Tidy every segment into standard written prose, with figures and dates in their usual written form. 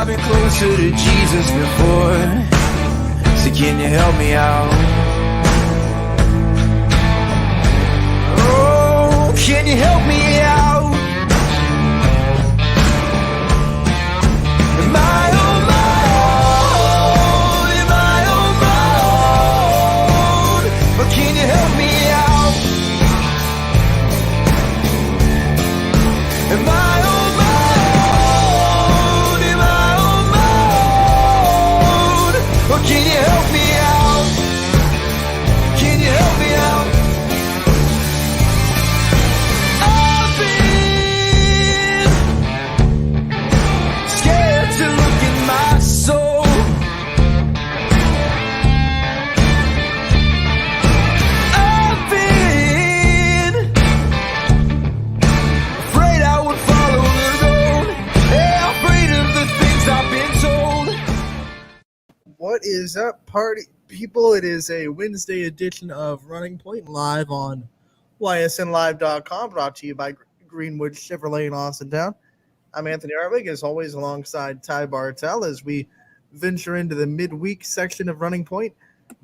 been closer to Jesus before, so can you help me out? Oh, can you help me out? Am I on my own? Am I on my own? But can you help me out? Am I on my own? Am I on my own? Or can you help me out? Can you help me out? I've been scared to look in my soul. I've been afraid I would follow the road. Yeah, afraid of the things I've been told. What is up, party people? It is a Wednesday edition of Running Point live on ysnlive.com, brought to you by Greenwood Chevrolet in Austintown. I'm Anthony Arvig, as always, alongside Ty Bartell as we venture into the midweek section of Running Point.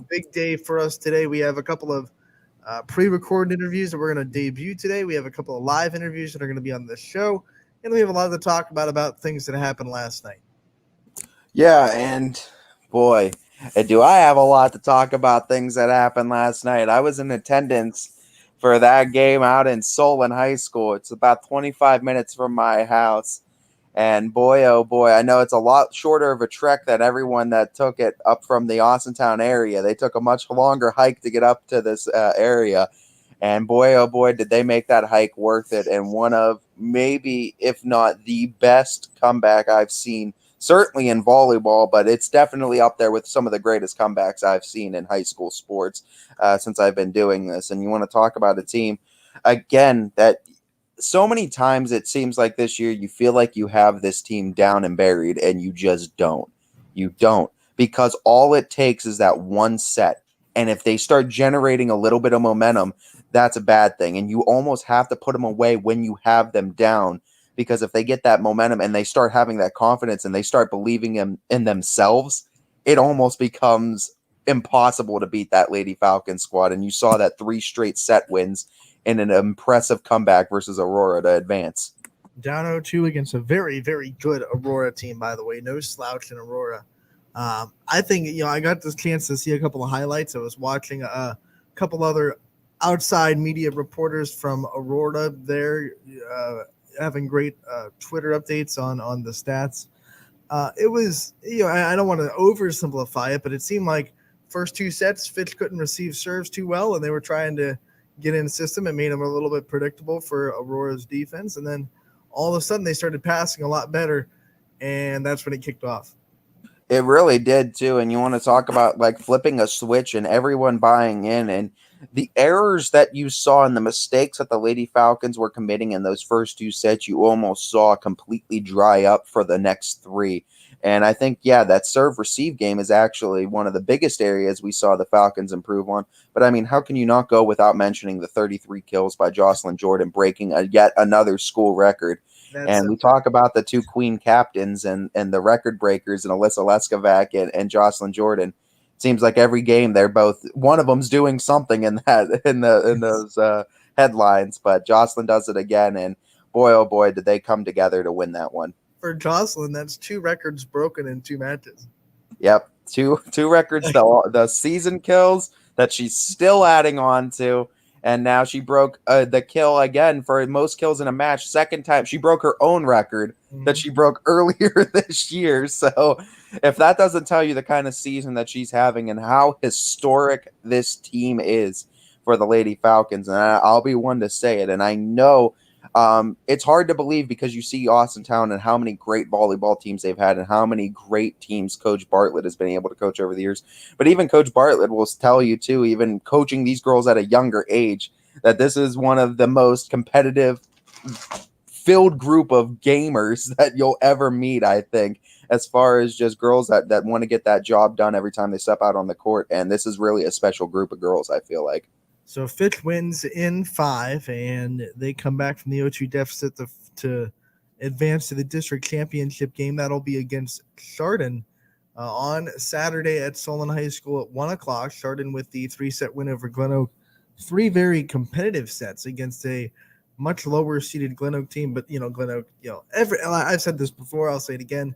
Big day for us today. We have a couple of pre-recorded interviews that we're going to debut today. We have a couple of live interviews that are going to be on the show, and we have a lot to talk about things that happened last night. Yeah, and boy, do I have a lot to talk about things that happened last night. I was in attendance for that game out in Solon High School. It's about 25 minutes from my house. And boy, oh boy, I know it's a lot shorter of a trek than everyone that took it up from the Austintown area. They took a much longer hike to get up to this area. And boy, oh boy, did they make that hike worth it. And one of maybe, if not the best comeback I've seen, certainly in volleyball, but it's definitely up there with some of the greatest comebacks I've seen in high school sports since I've been doing this. And you want to talk about a team, again, that so many times it seems like this year you feel like you have this team down and buried, and you just don't. You don't, because all it takes is that one set. And if they start generating a little bit of momentum, that's a bad thing. And you almost have to put them away when you have them down, because if they get that momentum and they start having that confidence and they start believing in themselves, it almost becomes impossible to beat that Lady Falcons squad. And you saw that 3 straight set wins in an impressive comeback versus Aurora to advance. Down 0-2 against a very, very good Aurora team, by the way. No slouch in Aurora. I think, I got this chance to see a couple of highlights. I was watching a couple other outside media reporters from Aurora there having great Twitter updates on the stats. It was, I don't want to oversimplify it, but it seemed like first 2 sets, Fitch couldn't receive serves too well, and they were trying to get in the system. It made them a little bit predictable for Aurora's defense, and then all of a sudden they started passing a lot better, and that's when it kicked off. It really did too. And you want to talk about like flipping a switch and everyone buying in, and the errors that you saw and the mistakes that the Lady Falcons were committing in those first 2 sets, you almost saw completely dry up for the next 3. And I think, that serve-receive game is actually one of the biggest areas we saw the Falcons improve on. But, I mean, how can you not go without mentioning the 33 kills by Jocelyn Jordan, breaking yet another school record? And we talk about the 2 queen captains and the record breakers, and Alyssa Leskovac and Jocelyn Jordan. It seems like every game they're both, one of them's doing something in those headlines. But Jocelyn does it again, and boy, oh boy, did they come together to win that one. For Jocelyn, that's 2 records broken in 2 matches. Yep, two records, the season kills that she's still adding on to. And now she broke the kill again for most kills in a match. Second time. She broke her own record that she broke earlier this year. So if that doesn't tell you the kind of season that she's having and how historic this team is for the Lady Falcons, and I'll be one to say it. And I know it's hard to believe because you see Austintown and how many great volleyball teams they've had and how many great teams Coach Bartlett has been able to coach over the years. But even Coach Bartlett will tell you too, even coaching these girls at a younger age, that this is one of the most competitive filled group of gamers that you'll ever meet, I think, as far as just girls that want to get that job done every time they step out on the court. And this is really a special group of girls, I feel like. So Fitch wins in 5, and they come back from the 0-2 deficit to advance to the district championship game. That'll be against Chardon on Saturday at Solon High School at 1 o'clock. Chardon with the 3-set win over Glen Oak. 3 very competitive sets against a much lower seeded Glen Oak team. But, Glen Oak, I've said this before, I'll say it again.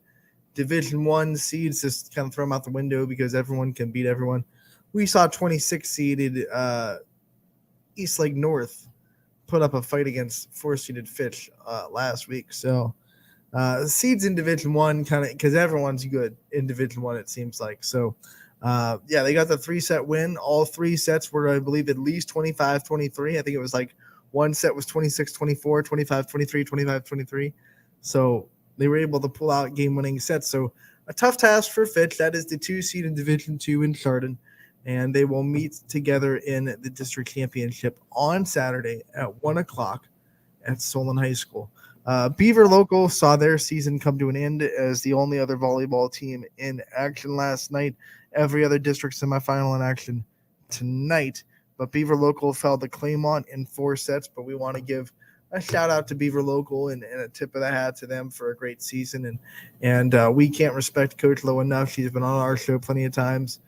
Division 1 seeds just kind of throw them out the window because everyone can beat everyone. We saw 26 seeded East Lake North put up a fight against 4-seeded Fitch last week. So seeds in Division 1 kind of because everyone's good in Division 1, it seems like. So, they got the 3-set win. All 3 sets were, I believe, at least 25-23. I think it was like one set was 26-24, 25-23, 25-23. So they were able to pull out game-winning sets. So a tough task for Fitch. That is the 2 seed in Division 2 in Chardon. And they will meet together in the district championship on Saturday at 1 o'clock at Solon High School. Beaver Local saw their season come to an end as the only other volleyball team in action last night. Every other district semifinal in action tonight. But Beaver Local fell to Claymont in 4 sets. But we want to give a shout out to Beaver Local and a tip of the hat to them for a great season. And we can't respect Coach Lowe enough. She's been on our show plenty of times.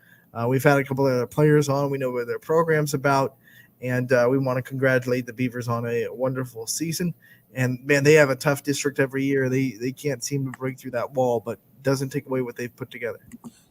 We've had a couple of other players on. We know what their program's about. And we want to congratulate the Beavers on a wonderful season. And, man, they have a tough district every year. They can't seem to break through that wall, but doesn't take away what they've put together.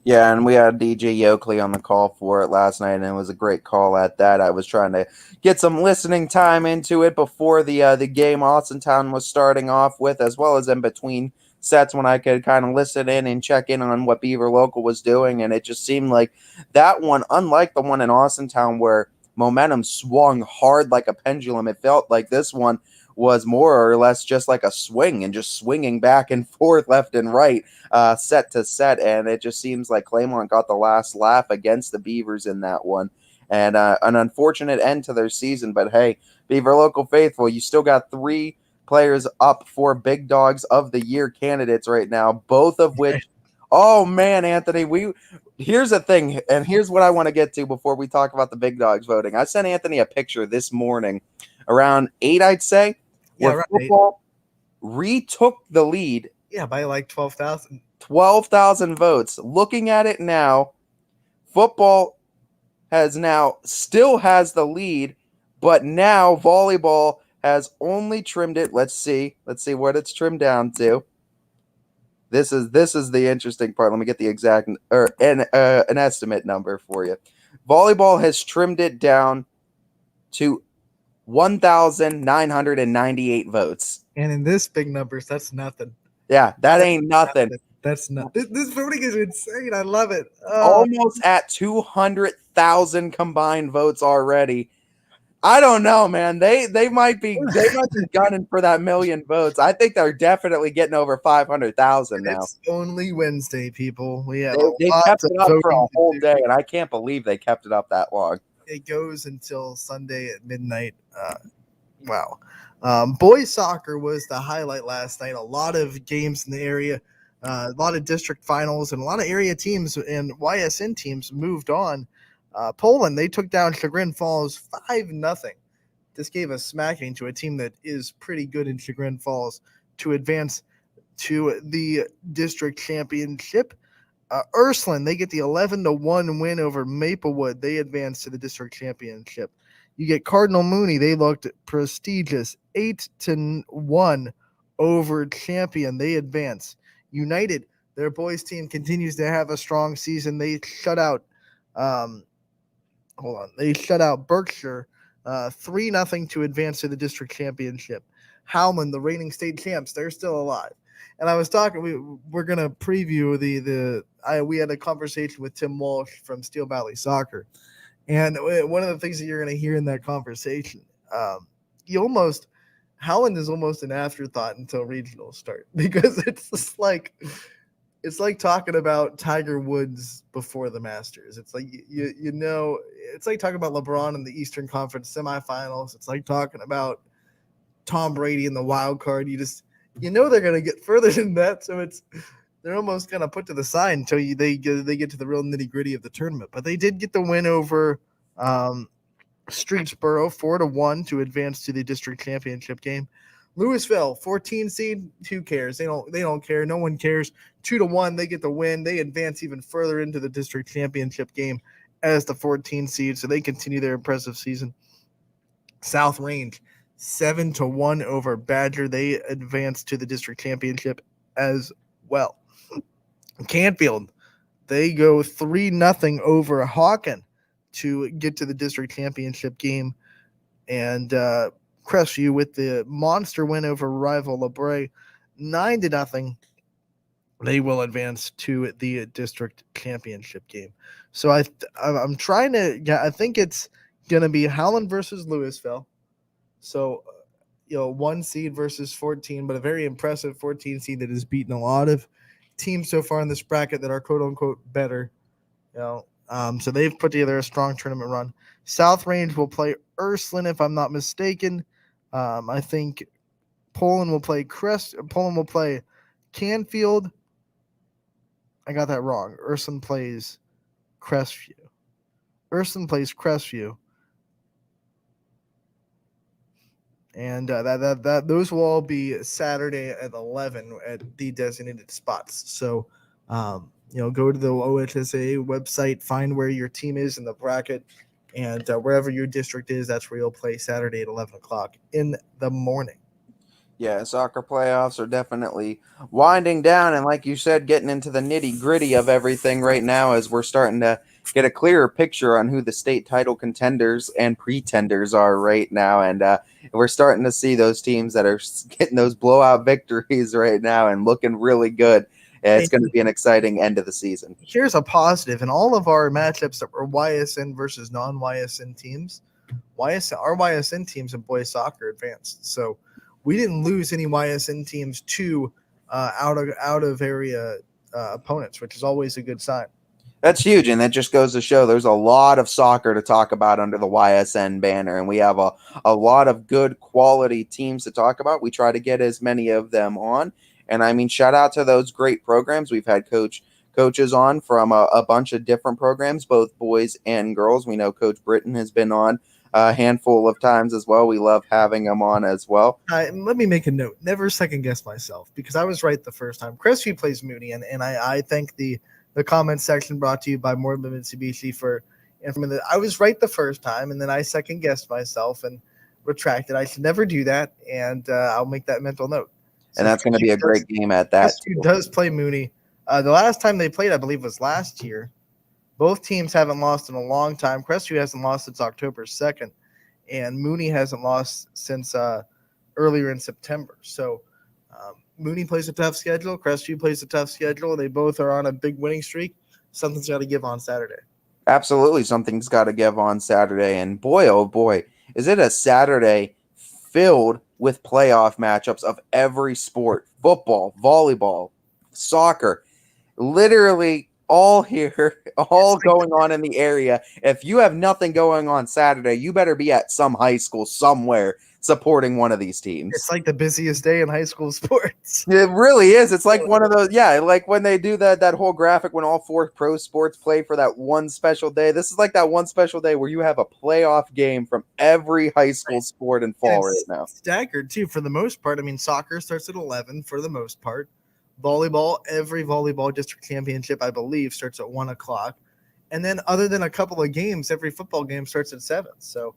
Yeah, and we had DJ Yoakley on the call for it last night, and it was a great call at that. I was trying to get some listening time into it before the game Austintown was starting off with, as well as in between sets when I could kind of listen in and check in on what Beaver Local was doing, and it just seemed like that one, unlike the one in Austintown where momentum swung hard like a pendulum, it felt like this one was more or less just like a swing and just swinging back and forth left and right set to set, and it just seems like Claymont got the last laugh against the Beavers in that one, and an unfortunate end to their season. But hey, Beaver Local faithful, you still got 3 players up for Big Dogs of the Year candidates right now, both of which oh man, Anthony, here's the thing, and here's what I want to get to before we talk about the Big Dogs voting. I sent Anthony a picture this morning around 8, I'd say, where football retook the lead. Yeah, by like 12,000. 12,000 votes. Looking at it now, football still has the lead, but now volleyball has only trimmed it. Let's see what it's trimmed down to. This is the interesting part. Let me get the exact an estimate number for you. Volleyball has trimmed it down to 1,998 votes. And in this big numbers, that's nothing. Yeah, that ain't nothing. That's not. This voting is insane. I love it. Almost at 200,000 combined votes already. I don't know, man. They might be gunning for that million votes. I think they're definitely getting over 500,000 now. It's only Wednesday, people. We have they kept it up for a whole day, and I can't believe they kept it up that long. It goes until Sunday at midnight. Wow. Boys soccer was the highlight last night. A lot of games in the area, a lot of district finals, and a lot of area teams and YSN teams moved on. Poland, they took down Chagrin Falls 5-0. This gave a smacking to a team that is pretty good in Chagrin Falls to advance to the district championship. Ursuline, they get the 11-1 win over Maplewood. They advance to the district championship. You get Cardinal Mooney. They looked prestigious. 8-1 over Champion. They advance. United, their boys team continues to have a strong season. They shut out They shut out Berkshire 3-0 to advance to the district championship. Howland, the reigning state champs, they're still alive. And I was talking, we're going to preview we had a conversation with Tim Walsh from Steel Valley Soccer. And one of the things that you're going to hear in that conversation, Howland is almost an afterthought until regionals start, because it's just like, it's like talking about Tiger Woods before the Masters. It's like, it's like talking about LeBron in the Eastern Conference semifinals. It's like talking about Tom Brady in the wild card. They're going to get further than that. So they're almost kind of put to the side until they get to the real nitty gritty of the tournament. But they did get the win over Streetsboro 4-1 to advance to the district championship game. Louisville, 14 seed. Who cares? They don't care. No one cares. 2-1. They get the win. They advance even further into the district championship game as the 14 seed. So they continue their impressive season. South Range, 7-1 over Badger. They advance to the district championship as well. Canfield, they go 3-0 over Hawken to get to the district championship game. And Crestview with the monster win over rival LeBray, 9-0. They will advance to the district championship game. So I'm trying to. Yeah, I think it's going to be Howland versus Louisville. So 1 seed versus 14, but a very impressive 14 seed that has beaten a lot of teams so far in this bracket that are quote unquote better. So they've put together a strong tournament run. South Range will play Ursuline, if I'm not mistaken. I think Poland will play Canfield. I got that wrong. Ursuline plays Crestview. And those will all be Saturday at 11 at the designated spots. So, go to the OHSAA website, find where your team is in the bracket, and wherever your district is, that's where you'll play Saturday at 11 o'clock in the morning. Yeah, soccer playoffs are definitely winding down, and like you said, getting into the nitty-gritty of everything right now as we're starting to get a clearer picture on who the state title contenders and pretenders are right now, and we're starting to see those teams that are getting those blowout victories right now and looking really good. It's going to be an exciting end of the season. Here's a positive. In all of our matchups that were YSN versus non-YSN teams, our YSN teams in boys soccer advanced. So we didn't lose any YSN teams to out of area opponents, which is always a good sign. That's huge, and that just goes to show there's a lot of soccer to talk about under the YSN banner, and we have a lot of good quality teams to talk about. We try to get as many of them on, and I mean, shout out to those great programs. We've had coaches on from a bunch of different programs, both boys and girls. We know Coach Britton has been on a handful of times as well. We love having him on as well. Let me make a note. Never second guess myself, because I was right the first time. Crestview plays Moody, and I thank the comment section brought to you by More Than Mitsubishi for information that I was right the first time, and then I second guessed myself and retracted. I should never do that, and I'll make that mental note. So and that's going to be a great game at that. Crestview does play Mooney. The last time they played, I believe, was last year. Both teams haven't lost in a long time. Crestview hasn't lost since October 2nd, and Mooney hasn't lost since earlier in September. So Mooney plays a tough schedule. Crestview plays a tough schedule. They both are on a big winning streak. Something's got to give on Saturday. Absolutely, something's got to give on Saturday. And boy, oh boy, is it a Saturday filled with playoff matchups of every sport: football, volleyball, soccer, literally all here, all going on in the area. If you have nothing going on Saturday, you better be at some high school somewhere supporting one of these teams. It's like the busiest day in high school sports. It really is. It's like one of those, like when they do that whole graphic when all 4 pro sports play for that one special day. This is like that one special day where you have a playoff game from every high school sport in fall right now. Staggered too, for the most part. I mean, soccer starts at 11 for the most part. Volleyball, every volleyball district championship, I believe, starts at 1 o'clock. And then other than a couple of games, every football game starts at 7. So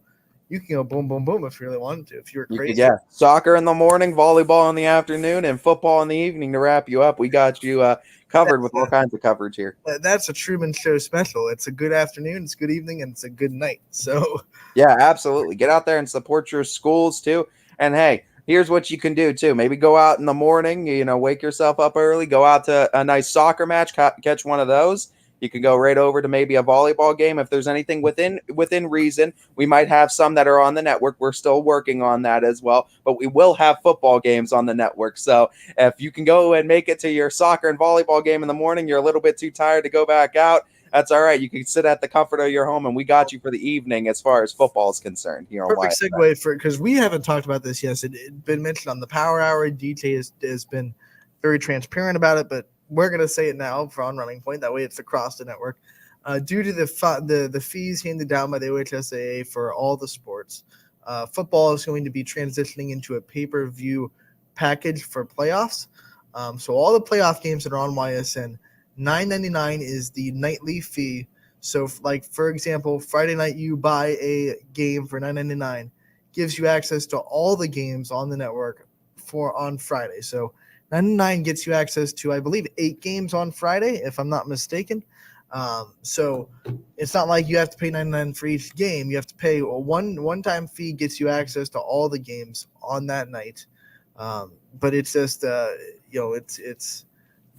you can go boom, boom, boom if you really wanted to. If you're crazy. Yeah, soccer in the morning, volleyball in the afternoon, and football in the evening to wrap you up. We got you covered with all kinds of coverage here. That's a Truman Show special. It's a good afternoon, it's a good evening, and it's a good night. So yeah, absolutely. Get out there and support your schools too. And hey, here's what you can do too. Maybe go out in the morning, wake yourself up early, go out to a nice soccer match, catch one of those. You can go right over to maybe a volleyball game. If there's anything within reason, we might have some that are on the network. We're still working on that as well, but we will have football games on the network. So if you can go and make it to your soccer and volleyball game in the morning, you're a little bit too tired to go back out, that's all right. You can sit at the comfort of your home, and we got you for the evening as far as football is concerned. Perfect segue for, because we haven't talked about this yet. It's been mentioned on the Power Hour. DJ has been very transparent about it, but we're going to say it now for On Running Point. That way it's across the network. Due to the fees handed down by the OHSAA for all the sports, football is going to be transitioning into a pay-per-view package for playoffs. So all the playoff games that are on YSN, $9.99 is the nightly fee. So, like for example, Friday night you buy a game for $9.99, gives you access to all the games on the network for on Friday. So, $9.99 gets you access to, I believe, 8 games on Friday, if I'm not mistaken. So it's not like you have to pay $9.99 for each game. You have to pay a one-time fee, gets you access to all the games on that night. But it's just it's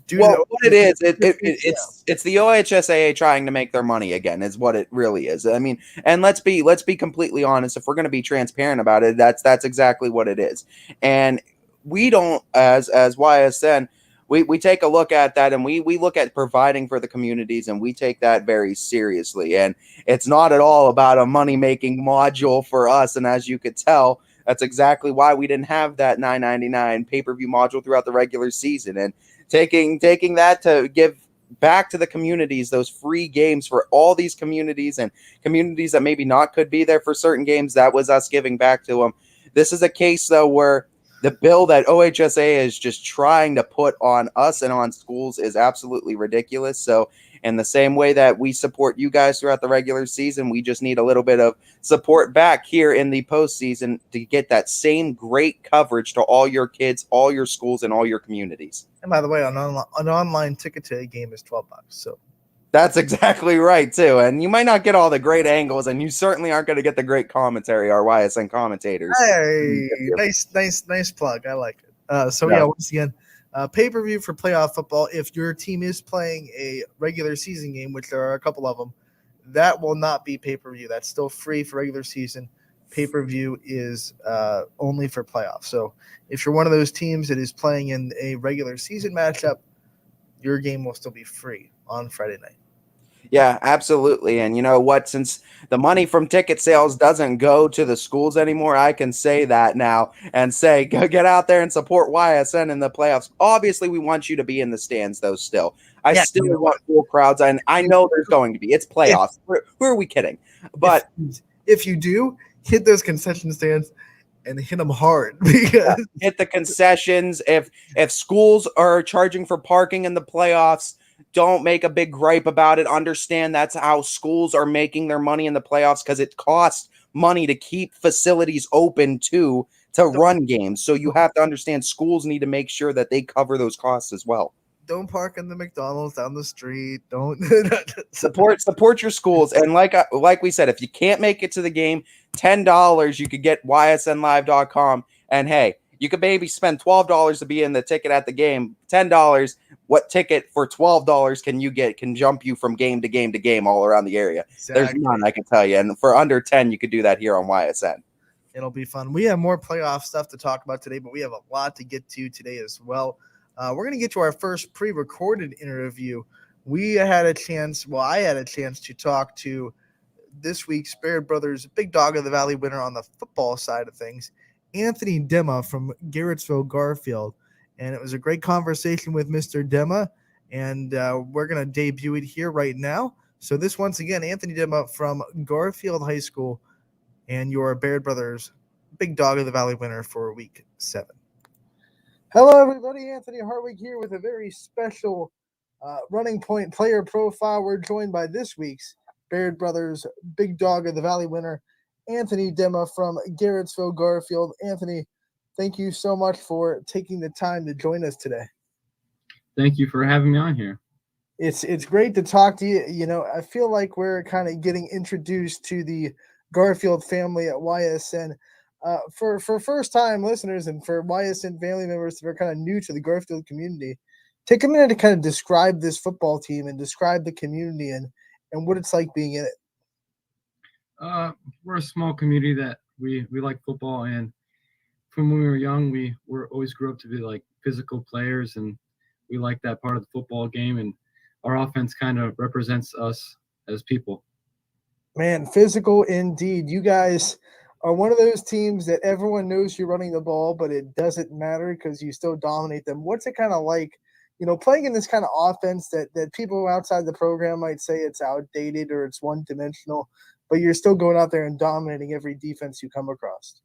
due Well, to what it is, it's the OHSAA trying to make their money again, is what it really is. I mean, and let's be completely honest. If we're going to be transparent about it, that's exactly what it is. And we don't, as YSN, we take a look at that, and we look at providing for the communities, and we take that very seriously. And it's not at all about a money making module for us. And as you could tell, that's exactly why we didn't have that $9.99 pay-per-view module throughout the regular season. And taking that to give back to the communities, those free games for all these communities and communities that maybe not could be there for certain games, that was us giving back to them. This is a case, though, where the bill that OHSA is just trying to put on us and on schools is absolutely ridiculous. So in the same way that we support you guys throughout the regular season, we just need a little bit of support back here in the postseason to get that same great coverage to all your kids, all your schools, and all your communities. And by the way, an online ticket to a game is $12. So that's exactly right, too. And you might not get all the great angles, and you certainly aren't going to get the great commentary, our YSN commentators. Hey, nice plug. I like it. Once again, pay-per-view for playoff football. If your team is playing a regular season game, which there are a couple of them, that will not be pay-per-view. That's still free for regular season. Pay-per-view is only for playoffs. So if you're one of those teams that is playing in a regular season matchup, your game will still be free on Friday night. Yeah, absolutely. And you know what? Since the money from ticket sales doesn't go to the schools anymore, I can say that now and say, go get out there and support YSN in the playoffs. Obviously, we want you to be in the stands, though, still. I still want full crowds, and I know there's going to be. It's playoffs. Who are we kidding? But if you do, hit those concession stands and hit them hard. Because hit the concessions. If schools are charging for parking in the playoffs, don't make a big gripe about it. Understand that's how schools are making their money in the playoffs, because it costs money to keep facilities open to run games. So you have to understand schools need to make sure that they cover those costs as well. Don't park in the McDonald's down the street. Don't support your schools. And like we said, if you can't make it to the game, $10 you could get ysnlive.com. And hey, you could maybe spend $12 to be in the ticket at the game. $10. What ticket for $12 can you get? Can jump you from game to game to game all around the area. Exactly. There's none, I can tell you. And for under 10, you could do that here on YSN. It'll be fun. We have more playoff stuff to talk about today, but we have a lot to get to today as well. We're going to get to our first pre-recorded interview. I had a chance to talk to this week's Baird Brothers Big Dog of the Valley winner on the football side of things, Anthony Dema from Garrettsville, Garfield. And it was a great conversation with Mr. Dema, and we're going to debut it here right now. So this, once again, Anthony Dema from Garfield High School, and your Baird Brothers Big Dog of the Valley winner for Week 7. Hello, everybody. Anthony Hartwig here with a very special Running Point player profile. We're joined by this week's Baird Brothers Big Dog of the Valley winner, Anthony Dema from Garrettsville, Garfield. Anthony, thank you so much for taking the time to join us today. Thank you for having me on here. It's great to talk to you. You know, I feel like we're kind of getting introduced to the Garfield family at YSN. For first-time listeners and for YSN family members that are kind of new to the Garfield community, take a minute to kind of describe this football team and describe the community and what it's like being in it. We're a small community that we like football, and from when we were young, we always grew up to be like physical players, and we like that part of the football game, and our offense kind of represents us as people. Man, physical indeed. You guys are one of those teams that everyone knows you're running the ball, but it doesn't matter because you still dominate them. What's it kind of like, you know, playing in this kind of offense that people outside the program might say it's outdated or it's one-dimensional? but you're still going out there and dominating every defense you come across.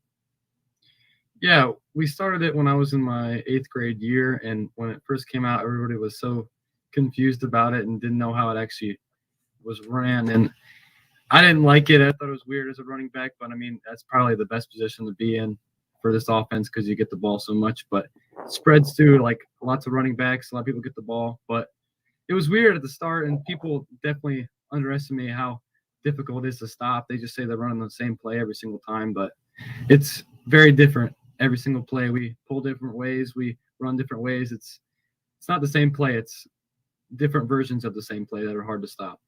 Yeah, we started it when I was in my 8th grade year, and when it first came out, everybody was so confused about it and didn't know how it actually was ran. And I didn't like it. I thought it was weird as a running back, but I mean, that's probably the best position to be in for this offense because you get the ball so much. But spreads too, like lots of running backs, a lot of people get the ball. But it was weird at the start, and people definitely underestimate how difficult it is to stop. They just say they're running the same play every single time, but it's very different every single play. We pull different ways, we run different ways. It's not the same play. It's different versions of the same play that are hard to stop.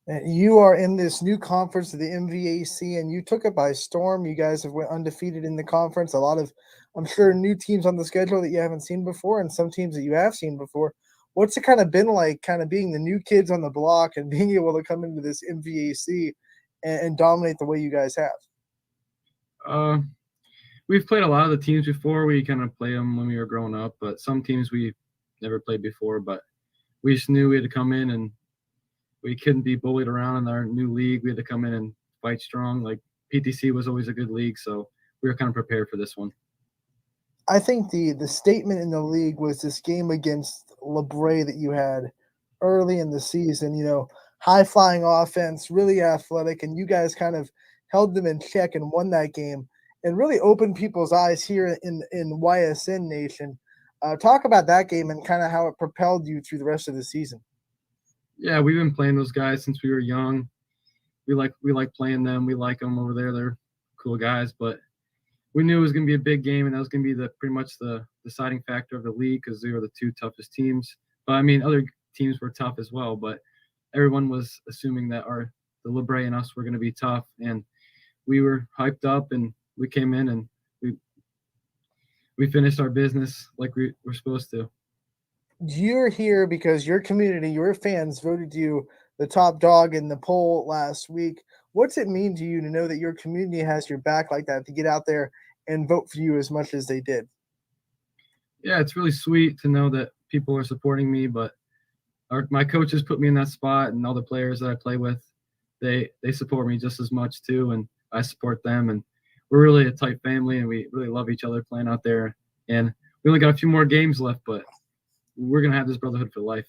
And you are in this new conference of the MVAC, and you took it by storm. You guys have went undefeated in the conference. A lot of, I'm sure, new teams on the schedule that you haven't seen before, and some teams that you have seen before. What's it kind of been like, kind of being the new kids on the block and being able to come into this MVAC and dominate the way you guys have? We've played a lot of the teams before. We kind of played them when we were growing up, but some teams we never played before. But we just knew we had to come in, and we couldn't be bullied around in our new league. We had to come in and fight strong. Like PTC was always a good league, so we were kind of prepared for this one. I think the statement in the league was this game against LeBray that you had early in the season. You know, high-flying offense, really athletic, and you guys kind of held them in check and won that game and really opened people's eyes here in YSN Nation. Talk about that game and kind of how it propelled you through the rest of the season. Yeah, we've been playing those guys since we were young. We like playing them. We like them over there. They're cool guys, but we knew it was going to be a big game, and that was going to be pretty much the deciding factor of the league because they were the 2 toughest teams. But I mean, other teams were tough as well, but everyone was assuming that the LeBray and us were going to be tough, and we were hyped up, and we came in and we finished our business like we were supposed to. You're here because your community, your fans voted you the top dog in the poll last week. What's it mean to you to know that your community has your back like that, to get out there and vote for you as much as they did? Yeah, it's really sweet to know that people are supporting me, but my coaches put me in that spot, and all the players that I play with, they support me just as much too, and I support them, and we're really a tight family, and we really love each other playing out there. And we only got a few more games left, but we're going to have this brotherhood for life.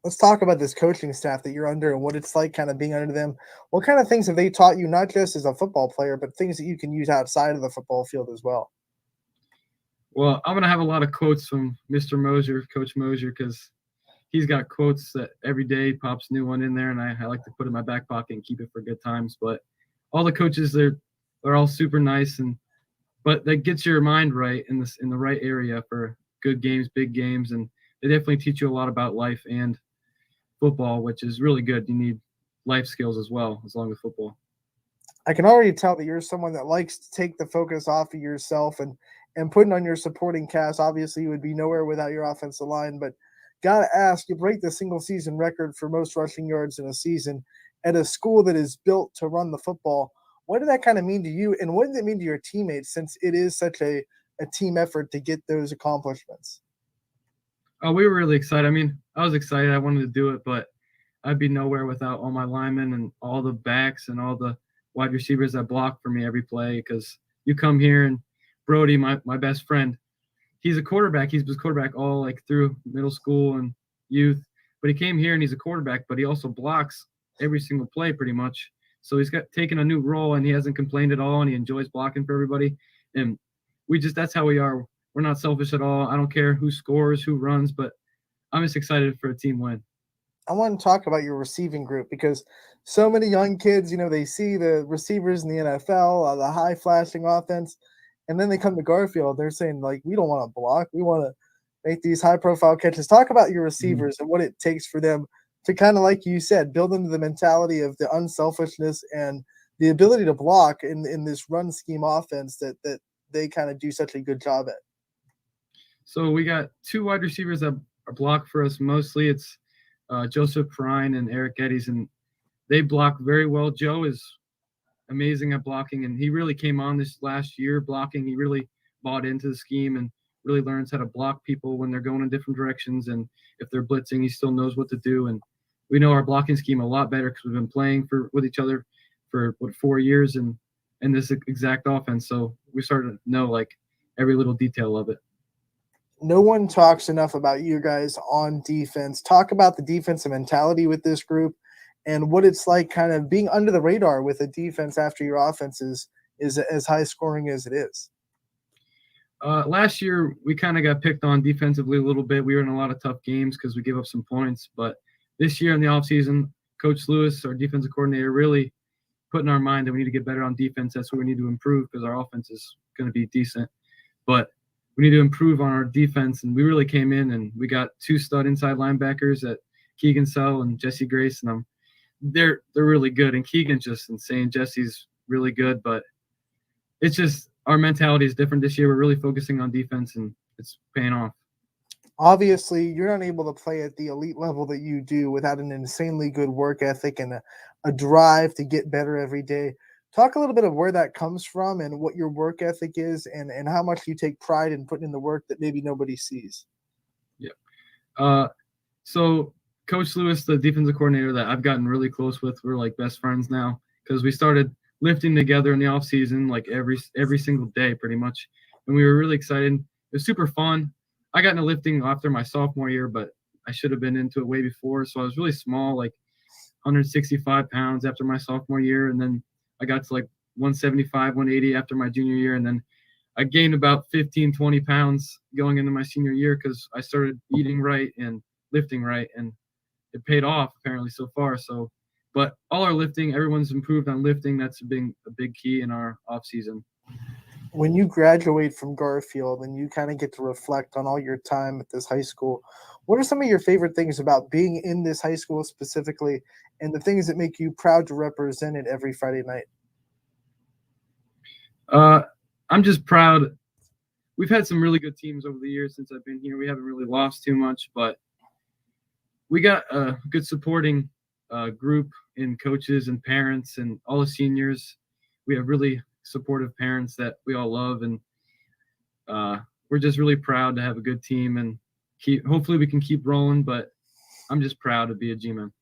Let's talk about this coaching staff that you're under and what it's like kind of being under them. What kind of things have they taught you, not just as a football player, but things that you can use outside of the football field as well? Well, I'm going to have a lot of quotes from Mr. Mosier, Coach Mosier, because he's got quotes that every day pops a new one in there, and I like to put it in my back pocket and keep it for good times. But all the coaches, they're all super nice, but that gets your mind right in the right area for good games, big games, and they definitely teach you a lot about life and football, which is really good. You need life skills as well, as long as football. I can already tell that you're someone that likes to take the focus off of yourself and putting on your supporting cast. Obviously, you would be nowhere without your offensive line, but got to ask, you break the single season record for most rushing yards in a season at a school that is built to run the football. What did that kind of mean to you, and what did it mean to your teammates, since it is such a team effort to get those accomplishments? Oh, we were really excited. I mean, I was excited. I wanted to do it, but I'd be nowhere without all my linemen and all the backs and all the wide receivers that block for me every play, because you come here and Brody, my best friend, he's a quarterback. He's quarterback all like through middle school and youth, but he came here and he's a quarterback, but he also blocks every single play pretty much. So he's taken a new role, and he hasn't complained at all, and he enjoys blocking for everybody. And that's how we are. We're not selfish at all. I don't care who scores, who runs, but I'm just excited for a team win. I want to talk about your receiving group, because so many young kids, they see the receivers in the NFL, the high flashing offense, and then they come to Garfield. They're saying, like, we don't want to block. We want to make these high profile catches. Talk about your receivers and what it takes for them to kind of, like you said, build into the mentality of the unselfishness and the ability to block in this run scheme offense that they kind of do such a good job at. So we got 2 wide receivers that are blocked for us. Mostly it's Joseph Perrine and Eric Geddes, and they block very well. Joe is amazing at blocking, and he really came on this last year blocking. He really bought into the scheme and really learns how to block people when they're going in different directions, and if they're blitzing, he still knows what to do. And we know our blocking scheme a lot better because we've been playing with each other for 4 years in this exact offense. So we started to know like every little detail of it. No one talks enough about you guys on defense. Talk about the defensive mentality with this group and what it's like kind of being under the radar with a defense after your offense is as high scoring as it is. Last year, we kind of got picked on defensively a little bit. We were in a lot of tough games because we gave up some points. But this year in the offseason, Coach Lewis, our defensive coordinator, really put in our mind that we need to get better on defense. That's what we need to improve because our offense is going to be decent. But we need to improve on our defense. And we really came in and we got 2 stud inside linebackers at Keegan Sell and Jesse Grace. And they're really good. And Keegan's just insane. Jesse's really good. But it's just our mentality is different this year. We're really focusing on defense, and it's paying off. Obviously, you're not able to play at the elite level that you do without an insanely good work ethic and a drive to get better every day. Talk a little bit of where that comes from and what your work ethic is and how much you take pride in putting in the work that maybe nobody sees. Yeah. So Coach Lewis, the defensive coordinator that I've gotten really close with, we're like best friends now because we started lifting together in the off season, like every single day pretty much. And we were really excited. It was super fun. I got into lifting after my sophomore year, but I should have been into it way before. So I was really small, like 165 pounds after my sophomore year. And then I got to like 175, 180 after my junior year. And then I gained about 15, 20 pounds going into my senior year because I started eating right and lifting right. And it paid off apparently so far. So, but all our lifting, everyone's improved on lifting. That's been a big key in our off season. When you graduate from Garfield and you kind of get to reflect on all your time at this high school, what are some of your favorite things about being in this high school specifically and the things that make you proud to represent it every Friday night? I'm just proud. We've had some really good teams over the years since I've been here. We haven't really lost too much, but we got a good supporting group in coaches and parents and all the seniors. We have really supportive parents that we all love, and we're just really proud to have a good team and hopefully we can keep rolling, but I'm just proud to be a G-man.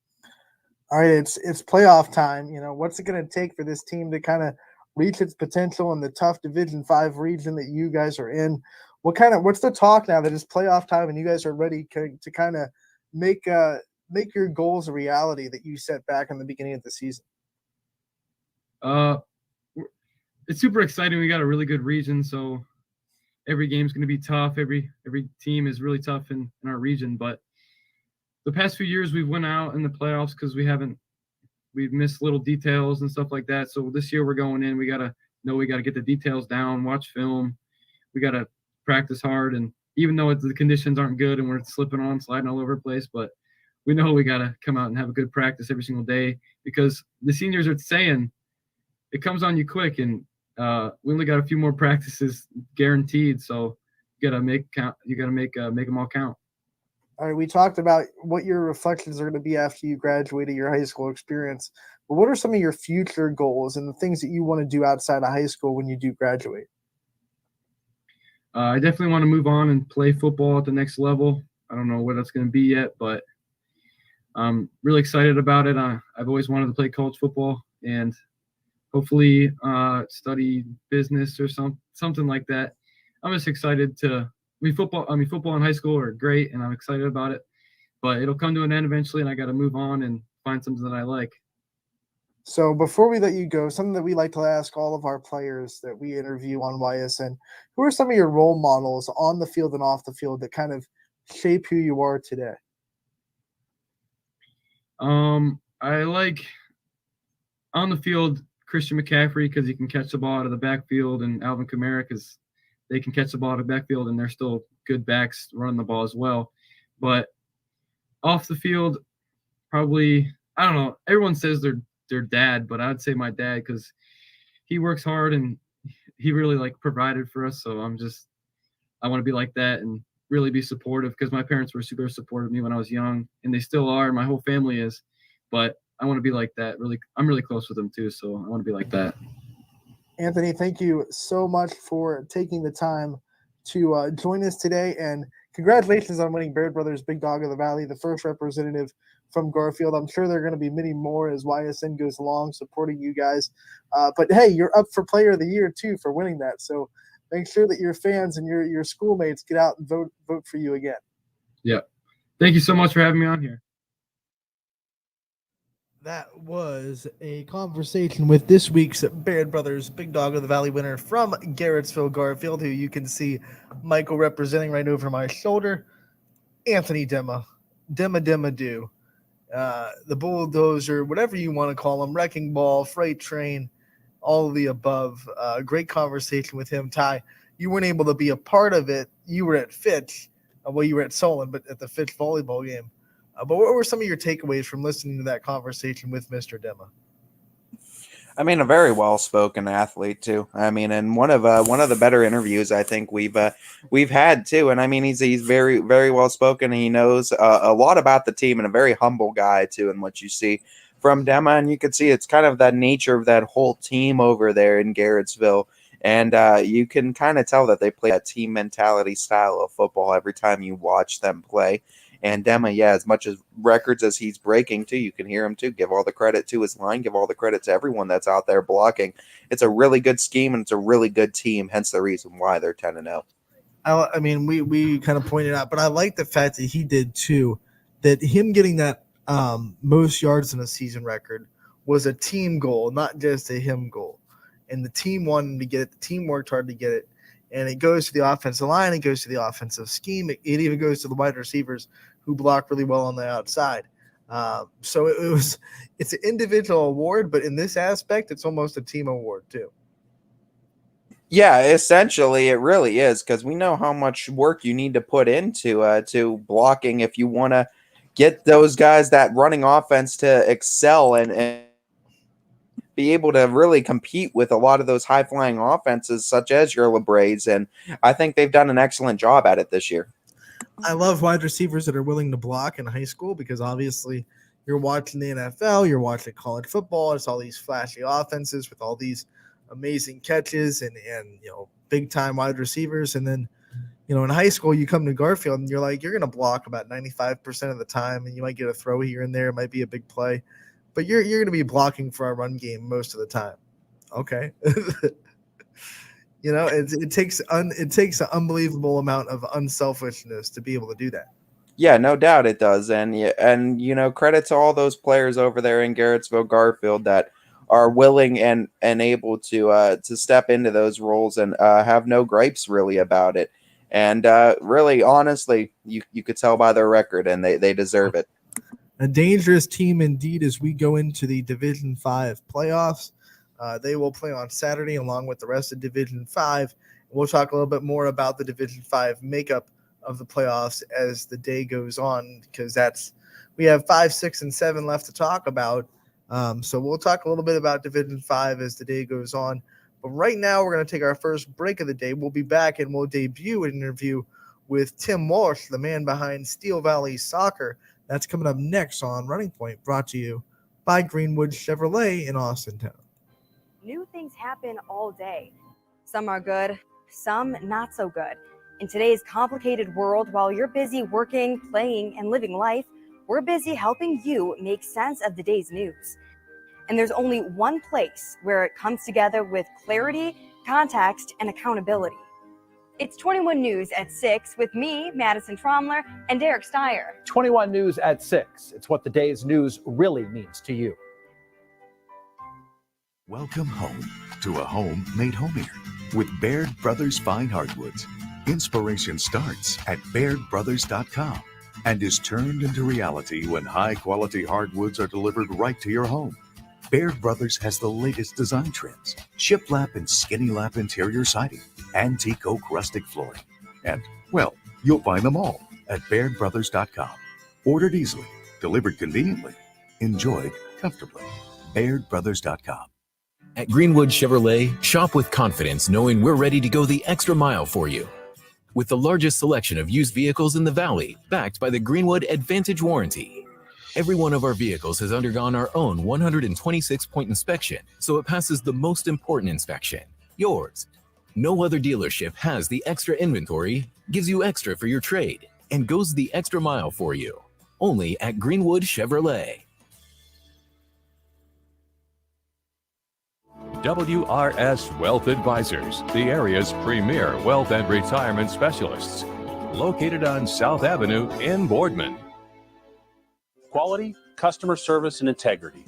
All right, it's playoff time. You know, what's it going to take for this team to kind of reach its potential in the tough Division 5 region that you guys are in? What's the talk now that it's playoff time and you guys are ready to kind of make your goals a reality that you set back in the beginning of the season? It's super exciting. We got a really good region, so every game's going to be tough. Every team is really tough in our region, but the past few years we've went out in the playoffs because we've missed little details and stuff like that. So this year we're going in, we got to get the details down, watch film. We got to practice hard. And even though the conditions aren't good and we're slipping on, sliding all over the place, but we know we got to come out and have a good practice every single day because the seniors are saying it comes on you quick. And we only got a few more practices guaranteed. So you got to make them all count. All right, we talked about what your reflections are going to be after you graduated your high school experience, but what are some of your future goals and the things that you want to do outside of high school when you do graduate? I definitely want to move on and play football at the next level. I don't know what that's going to be yet, but I'm really excited about it. I've always wanted to play college football and hopefully study business or something like that. I'm just excited to football in high school are great, and I'm excited about it. But it'll come to an end eventually, and I got to move on and find something that I like. So before we let you go, something that we like to ask all of our players that we interview on YSN, who are some of your role models on the field and off the field that kind of shape who you are today? I like on the field Christian McCaffrey because he can catch the ball out of the backfield, and Alvin Kamara because they can catch the ball out of the backfield, and they're still good backs running the ball as well. But off the field, probably, I don't know, everyone says their dad, but I'd say my dad because he works hard and he really provided for us. So I want to be like that and really be supportive because my parents were super supportive of me when I was young, and they still are. My whole family is, but I want to be like that. Really, I'm really close with them too, so I want to be like that. Anthony, thank you so much for taking the time to join us today and congratulations on winning Baird Brothers Big Dog of the Valley, the first representative from Garfield. I'm sure there are going to be many more as YSN goes along supporting you guys. But hey, you're up for Player of the Year too for winning that. So make sure that your fans and your schoolmates get out and vote for you again. Yeah. Thank you so much for having me on here. That was a conversation with this week's Baird Brothers Big Dog of the Valley winner from Garrettsville, Garfield, who you can see Michael representing right over my shoulder, Anthony Dema. Do. The bulldozer, whatever you want to call him, wrecking ball, freight train, all of the above. Great conversation with him. Ty, you weren't able to be a part of it. You were at Fitch. You were at Solon, but at the Fitch volleyball game. But what were some of your takeaways from listening to that conversation with Mr. Dema? I mean, a very well-spoken athlete too. I mean, and one of the better interviews I think we've had too. And I mean, he's very, very well-spoken. He knows a lot about the team and a very humble guy too. And what you see from Dema, and you can see it's kind of the nature of that whole team over there in Garrettsville. And you can kind of tell that they play that team mentality style of football every time you watch them play. And Dema, yeah, as much as records as he's breaking too, you can hear him too. Give all the credit to his line. Give all the credit to everyone that's out there blocking. It's a really good scheme and it's a really good team. Hence the reason why they're 10-0. I mean, we kind of pointed out, but I like the fact that he did too. That him getting that most yards in a season record was a team goal, not just a him goal. And the team wanted to get it. The team worked hard to get it. And it goes to the offensive line. It goes to the offensive scheme. It even goes to the wide receivers who block really well on the outside. So it's an individual award, but in this aspect, it's almost a team award too. Yeah, essentially, it really is because we know how much work you need to put into to blocking if you want to get those guys that running offense to excel and be able to really compete with a lot of those high-flying offenses such as your LeBrays, and I think they've done an excellent job at it this year. I love wide receivers that are willing to block in high school because obviously you're watching the NFL, you're watching college football, it's all these flashy offenses with all these amazing catches and big-time wide receivers, and then in high school you come to Garfield and you're like, you're going to block about 95% of the time, and you might get a throw here and there, it might be a big play. But you're going to be blocking for our run game most of the time. Okay. It takes an unbelievable amount of unselfishness to be able to do that. Yeah, no doubt it does. And credit to all those players over there in Garrettsville, Garfield that are willing and able to step into those roles and have no gripes really about it. And really, honestly, you could tell by their record, and they deserve it. A dangerous team indeed as we go into the Division 5 playoffs. They will play on Saturday along with the rest of Division 5. We'll talk a little bit more about the Division 5 makeup of the playoffs as the day goes on because we have 5, 6, and 7 left to talk about. So we'll talk a little bit about Division 5 as the day goes on. But right now we're going to take our first break of the day. We'll be back and we'll debut an interview with Tim Walsh, the man behind Steel Valley Soccer. That's coming up next on Running Point, brought to you by Greenwood Chevrolet in Austintown. New things happen all day. Some are good, some not so good. In today's complicated world, while you're busy working, playing, and living life, we're busy helping you make sense of the day's news. And there's only one place where it comes together with clarity, context, and accountability. It's 21 News at 6 with me, Madison Tromler, and Derek Steyer. 21 News at 6. It's what the day's news really means to you. Welcome home to a home made homier with Baird Brothers Fine Hardwoods. Inspiration starts at BairdBrothers.com and is turned into reality when high-quality hardwoods are delivered right to your home. Baird Brothers has the latest design trends, shiplap and skinny lap interior siding, antique oak rustic flooring, and, well, you'll find them all at BairdBrothers.com. Ordered easily, delivered conveniently, enjoyed comfortably. BairdBrothers.com. At Greenwood Chevrolet, shop with confidence knowing we're ready to go the extra mile for you. With the largest selection of used vehicles in the Valley, backed by the Greenwood Advantage Warranty. Every one of our vehicles has undergone our own 126-point inspection, so it passes the most important inspection, yours. No other dealership has the extra inventory, gives you extra for your trade, and goes the extra mile for you. Only at Greenwood Chevrolet. WRS Wealth Advisors, the area's premier wealth and retirement specialists. Located on South Avenue in Boardman. Quality, customer service, and integrity.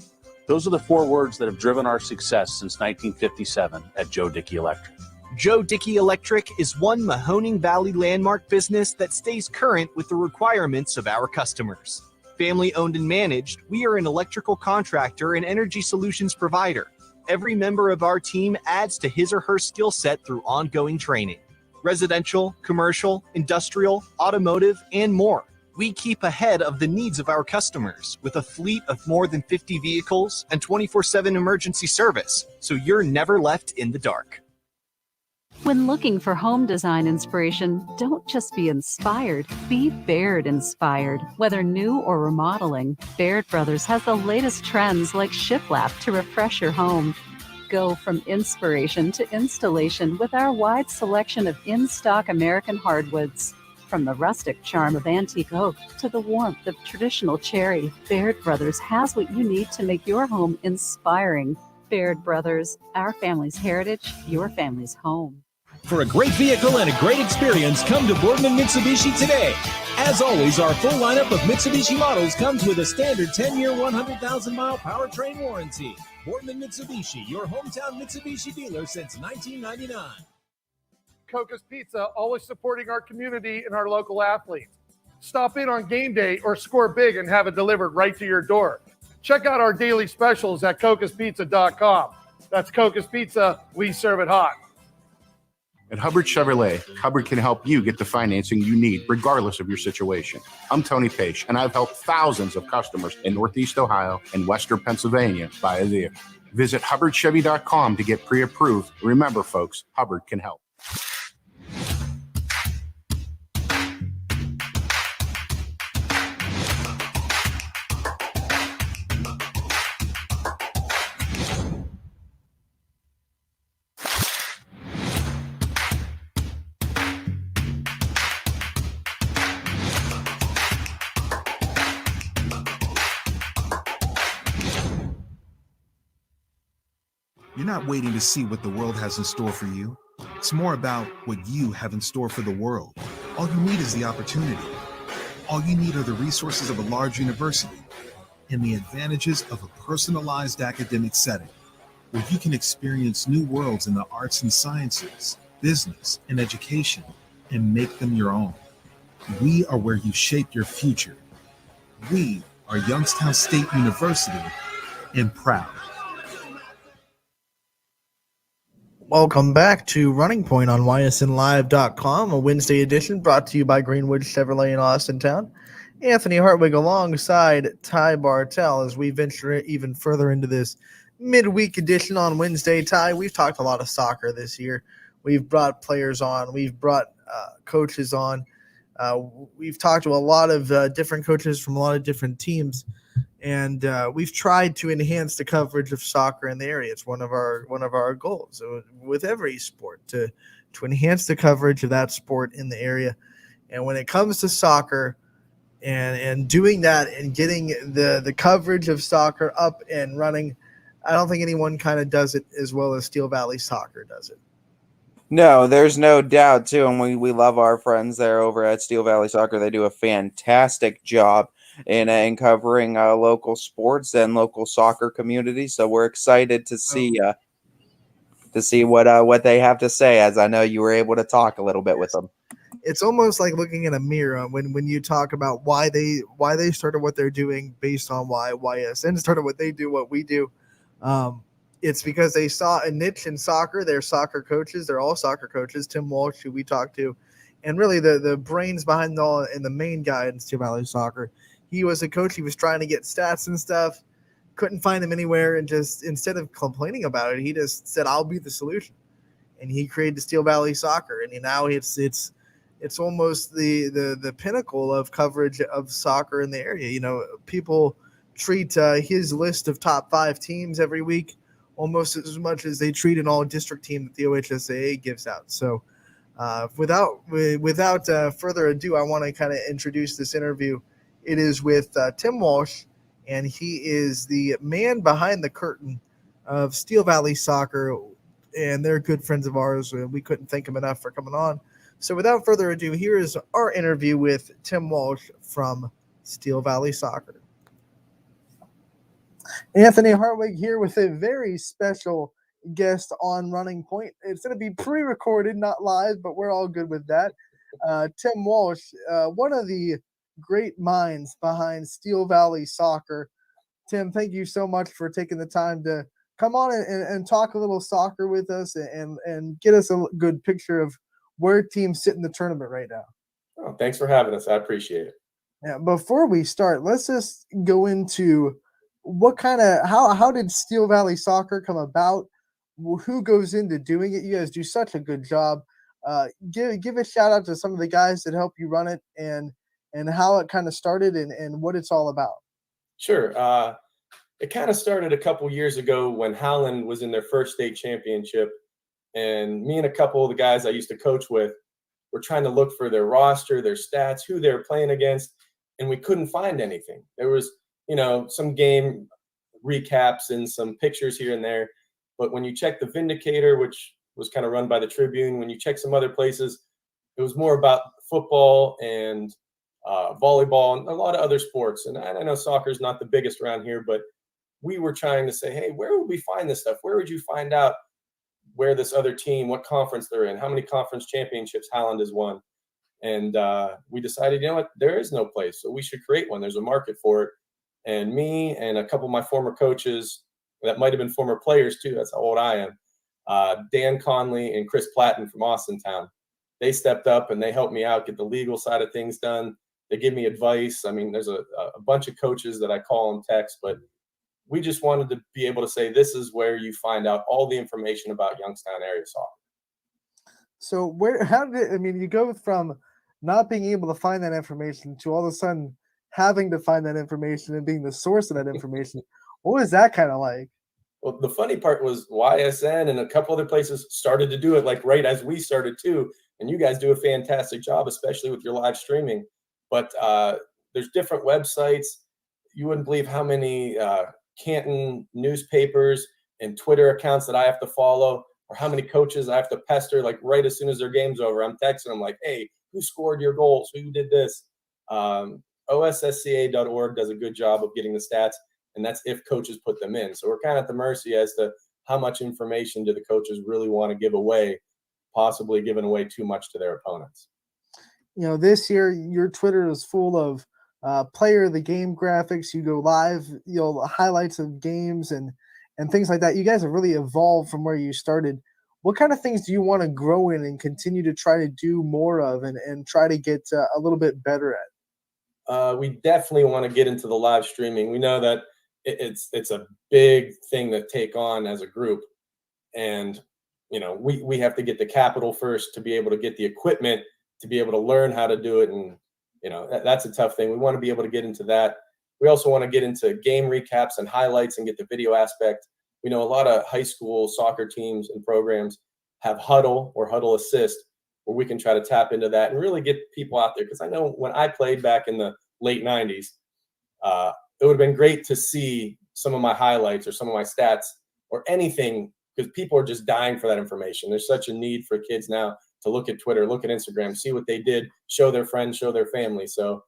Those are the 4 words that have driven our success since 1957 at Joe Dickey Electric. Joe Dickey Electric is one Mahoning Valley landmark business that stays current with the requirements of our customers. Family owned and managed, we are an electrical contractor and energy solutions provider. Every member of our team adds to his or her skill set through ongoing training. Residential, commercial, industrial, automotive, and more. We keep ahead of the needs of our customers with a fleet of more than 50 vehicles and 24/7 emergency service, so you're never left in the dark. When looking for home design inspiration, don't just be inspired, be Baird inspired. Whether new or remodeling, Baird Brothers has the latest trends like shiplap to refresh your home. Go from inspiration to installation with our wide selection of in-stock American hardwoods. From the rustic charm of antique oak to the warmth of traditional cherry, Baird Brothers has what you need to make your home inspiring. Baird Brothers, our family's heritage, your family's home. For a great vehicle and a great experience, come to Boardman Mitsubishi today. As always, our full lineup of Mitsubishi models comes with a standard 10-year, 100,000-mile powertrain warranty. Boardman Mitsubishi, your hometown Mitsubishi dealer since 1999. Coca's Pizza, always supporting our community and our local athletes. Stop in on game day or score big and have it delivered right to your door. Check out our daily specials at cocaspizza.com. That's Coca's Pizza, we serve it hot. At Hubbard Chevrolet, Hubbard can help you get the financing you need, regardless of your situation. I'm Tony Page, and I've helped thousands of customers in Northeast Ohio and Western Pennsylvania buy a vehicle. Visit HubbardChevy.com to get pre-approved. Remember, folks, Hubbard can help. You're not waiting to see what the world has in store for you. It's more about what you have in store for the world. All you need is the opportunity. All you need are the resources of a large university and the advantages of a personalized academic setting where you can experience new worlds in the arts and sciences, business, and education and make them your own. We are where you shape your future. We are Youngstown State University and proud. Welcome back to Running Point on ysnlive.com, a Wednesday edition brought to you by Greenwood Chevrolet in Austintown. Anthony Hartwig alongside Ty Bartell as we venture even further into this midweek edition on Wednesday. Ty, we've talked a lot of soccer this year. We've brought players on. We've brought coaches on. We've talked to a lot of different coaches from a lot of different teams. And we've tried to enhance the coverage of soccer in the area. It's one of our goals with every sport to enhance the coverage of that sport in the area. And when it comes to soccer and doing that and getting the coverage of soccer up and running, I don't think anyone kind of does it as well as Steel Valley Soccer does it. No, there's no doubt, too. And we love our friends there over at Steel Valley Soccer. They do a fantastic job in covering local sports and local soccer communities. So we're excited to see what they have to say, as I know you were able to talk a little bit with them. It's almost like looking in a mirror when you talk about why they started what they're doing based on why YSN started what they do, what we do. It's because they saw a niche in soccer. They're soccer coaches. They're all soccer coaches. Tim Walsh, who we talked to, and really the brains behind it all and the main guy in Steel Valley Soccer. He was a coach. He was trying to get stats and stuff. Couldn't find them anywhere. And just instead of complaining about it, he just said, I'll be the solution. And he created Steel Valley Soccer. And now it's almost the pinnacle of coverage of soccer in the area. You know, people treat his list of top 5 teams every week almost as much as they treat an all-district team that the OHSAA gives out. So without further ado, I want to kind of introduce this interview. It is with Tim Walsh, and he is the man behind the curtain of Steel Valley Soccer, and they're good friends of ours. We couldn't thank him enough for coming on. So without further ado, here is our interview with Tim Walsh from Steel Valley Soccer. Anthony Hartwig here with a very special guest on Running Point. It's going to be pre-recorded, not live, but we're all good with that. Tim Walsh, one of the great minds behind Steel Valley Soccer. Tim, thank you so much for taking the time to come on and talk a little soccer with us and get us a good picture of where teams sit in the tournament right now. Oh, thanks for having us. I appreciate it. Yeah, before we start, let's just go into how did Steel Valley Soccer come about? Who goes into doing it? You guys do such a good job. Give a shout out to some of the guys that help you run it and how it kind of started and what it's all about. Sure. It kind of started a couple years ago when Howland was in their first state championship, and me and a couple of the guys I used to coach with were trying to look for their roster, their stats, who they were playing against, and we couldn't find anything. There was, some game recaps and some pictures here and there, but when you check the Vindicator, which was kind of run by the Tribune, when you check some other places, it was more about football and volleyball and a lot of other sports. And I know soccer is not the biggest around here, but we were trying to say, hey, where would we find this stuff? Where would you find out where this other team, what conference they're in, how many conference championships Howland has won? And we decided, there is no place, so we should create one. There's a market for it. And me and a couple of my former coaches, that might have been former players too, that's how old I am, Dan Conley and Chris Platten from Austintown, they stepped up and they helped me out, get the legal side of things done. They give me advice. I mean, there's a bunch of coaches that I call and text, but we just wanted to be able to say, this is where you find out all the information about Youngstown area soccer. So you go from not being able to find that information to all of a sudden having to find that information and being the source of that information. What was that kind of like? Well, the funny part was YSN and a couple other places started to do it like right as we started too. And you guys do a fantastic job, especially with your live streaming. But there's different websites. You wouldn't believe how many Canton newspapers and Twitter accounts that I have to follow, or how many coaches I have to pester, like right as soon as their game's over. I'm texting them like, hey, who scored your goals? Who did this? OSSCA.org does a good job of getting the stats, and that's if coaches put them in. So we're kind of at the mercy as to how much information do the coaches really want to give away, possibly giving away too much to their opponents. This year, your Twitter is full of player of the game graphics. You go live, highlights of games and things like that. You guys have really evolved from where you started. What kind of things do you want to grow in and continue to try to do more of and try to get a little bit better at? We definitely want to get into the live streaming. We know that it's a big thing to take on as a group. And, we have to get the capital first to be able to get the equipment, to be able to learn how to do it. And, that's a tough thing. We want to be able to get into that. We also want to get into game recaps and highlights and get the video aspect. We know a lot of high school soccer teams and programs have Huddle or Huddle Assist, where we can try to tap into that and really get people out there. Because I know when I played back in the late 90s, it would have been great to see some of my highlights or some of my stats or anything, because people are just dying for that information. There's such a need for kids now to look at Twitter, look at Instagram, see what they did, show their friends, show their family. So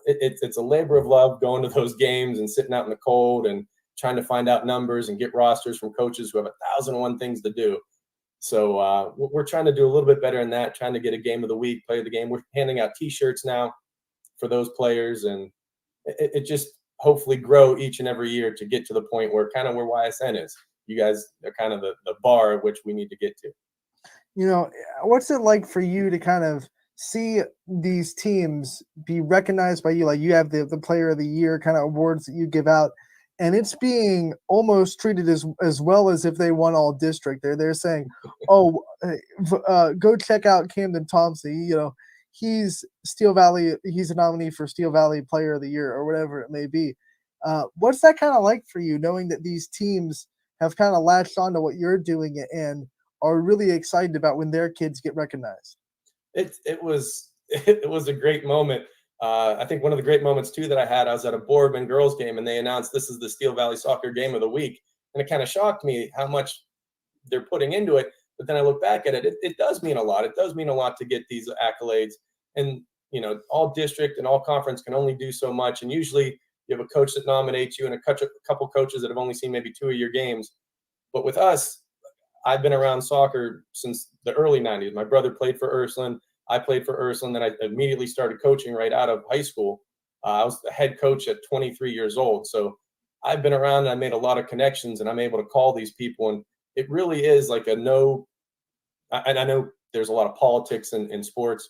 it's a labor of love going to those games and sitting out in the cold and trying to find out numbers and get rosters from coaches who have 1,001 things to do. So we're trying to do a little bit better in that, trying to get a game of the week, play of the game. We're handing out T-shirts now for those players, and it just hopefully grow each and every year to get to the point where kind of where YSN is. You guys are kind of the bar at which we need to get to. What's it like for you to kind of see these teams be recognized by you? Like, you have the player of the year kind of awards that you give out, and it's being almost treated as well as if they won all district. They're saying, oh, go check out Camden Thompson. He's Steel Valley. He's a nominee for Steel Valley Player of the Year or whatever it may be. What's that kind of like for you, knowing that these teams have kind of latched on to what you're doing and are really excited about when their kids get recognized. It was it was a great moment. I think one of the great moments too that I had, I was at a Boardman girls game and they announced this is the Steel Valley Soccer Game of the Week, and it kind of shocked me how much they're putting into it. But then I look back at it, it does mean a lot. It does mean a lot to get these accolades, and all district and all conference can only do so much. And usually you have a coach that nominates you and a couple coaches that have only seen maybe 2 of your games. But with us, I've been around soccer since the early 90s. My brother played for Ursuline. I played for Ursuline. Then I immediately started coaching right out of high school. I was the head coach at 23 years old. So I've been around and I made a lot of connections, and I'm able to call these people. And it really is like and I know there's a lot of politics in sports,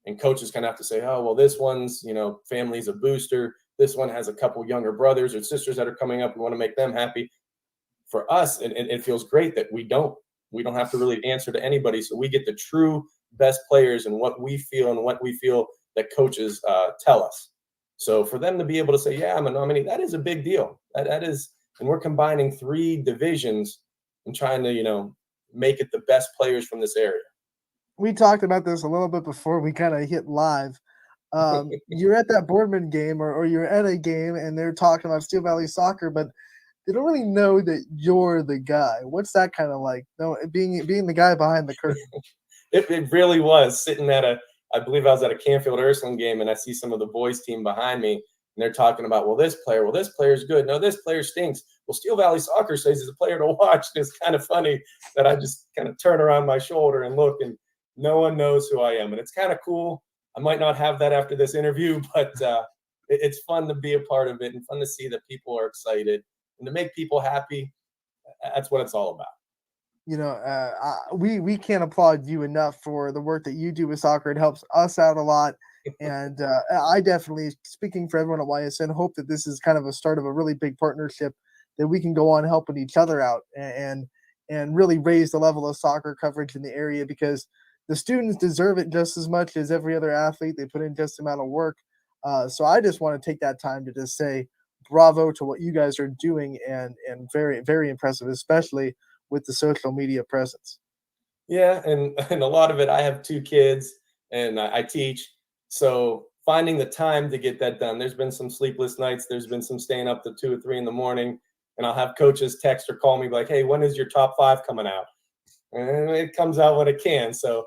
and coaches kind of have to say, oh, well, this one's, family's a booster. This one has a couple younger brothers or sisters that are coming up. We want to make them happy. For us, and it feels great that we don't have to really answer to anybody. So we get the true best players and what we feel that coaches tell us. So for them to be able to say, yeah, I'm a nominee, that is a big deal. That is, and we're combining 3 divisions and trying to, make it the best players from this area. We talked about this a little bit before we kind of hit live. You're at that Boardman game or you're at a game and they're talking about Steel Valley Soccer, but they don't really know that you're the guy. What's that kind of like? No, being the guy behind the curtain. It really was sitting at I believe I was at a Canfield Ursuline game, and I see some of the boys team behind me, and they're talking about, well, this player's good. No, this player stinks. Well, Steel Valley Soccer says he's a player to watch. And it's kind of funny that I just kind of turn around my shoulder and look, and no one knows who I am. And it's kind of cool. I might not have that after this interview, but it's fun to be a part of it and fun to see that people are excited and to make people happy. That's what it's all about. We can't applaud you enough for the work that you do with soccer. It helps us out a lot. And I definitely, speaking for everyone at YSN, hope that this is kind of a start of a really big partnership that we can go on helping each other out and really raise the level of soccer coverage in the area, because the students deserve it just as much as every other athlete. They put in just the amount of work. So I just want to take that time to just say bravo to what you guys are doing, and very, very impressive, especially with the social media presence. Yeah, and a lot of it, I have 2 kids and I teach. So finding the time to get that done, there's been some sleepless nights. There's been some staying up to 2 or 3 in the morning, and I'll have coaches text or call me like, hey, when is your top 5 coming out? And it comes out when it can. So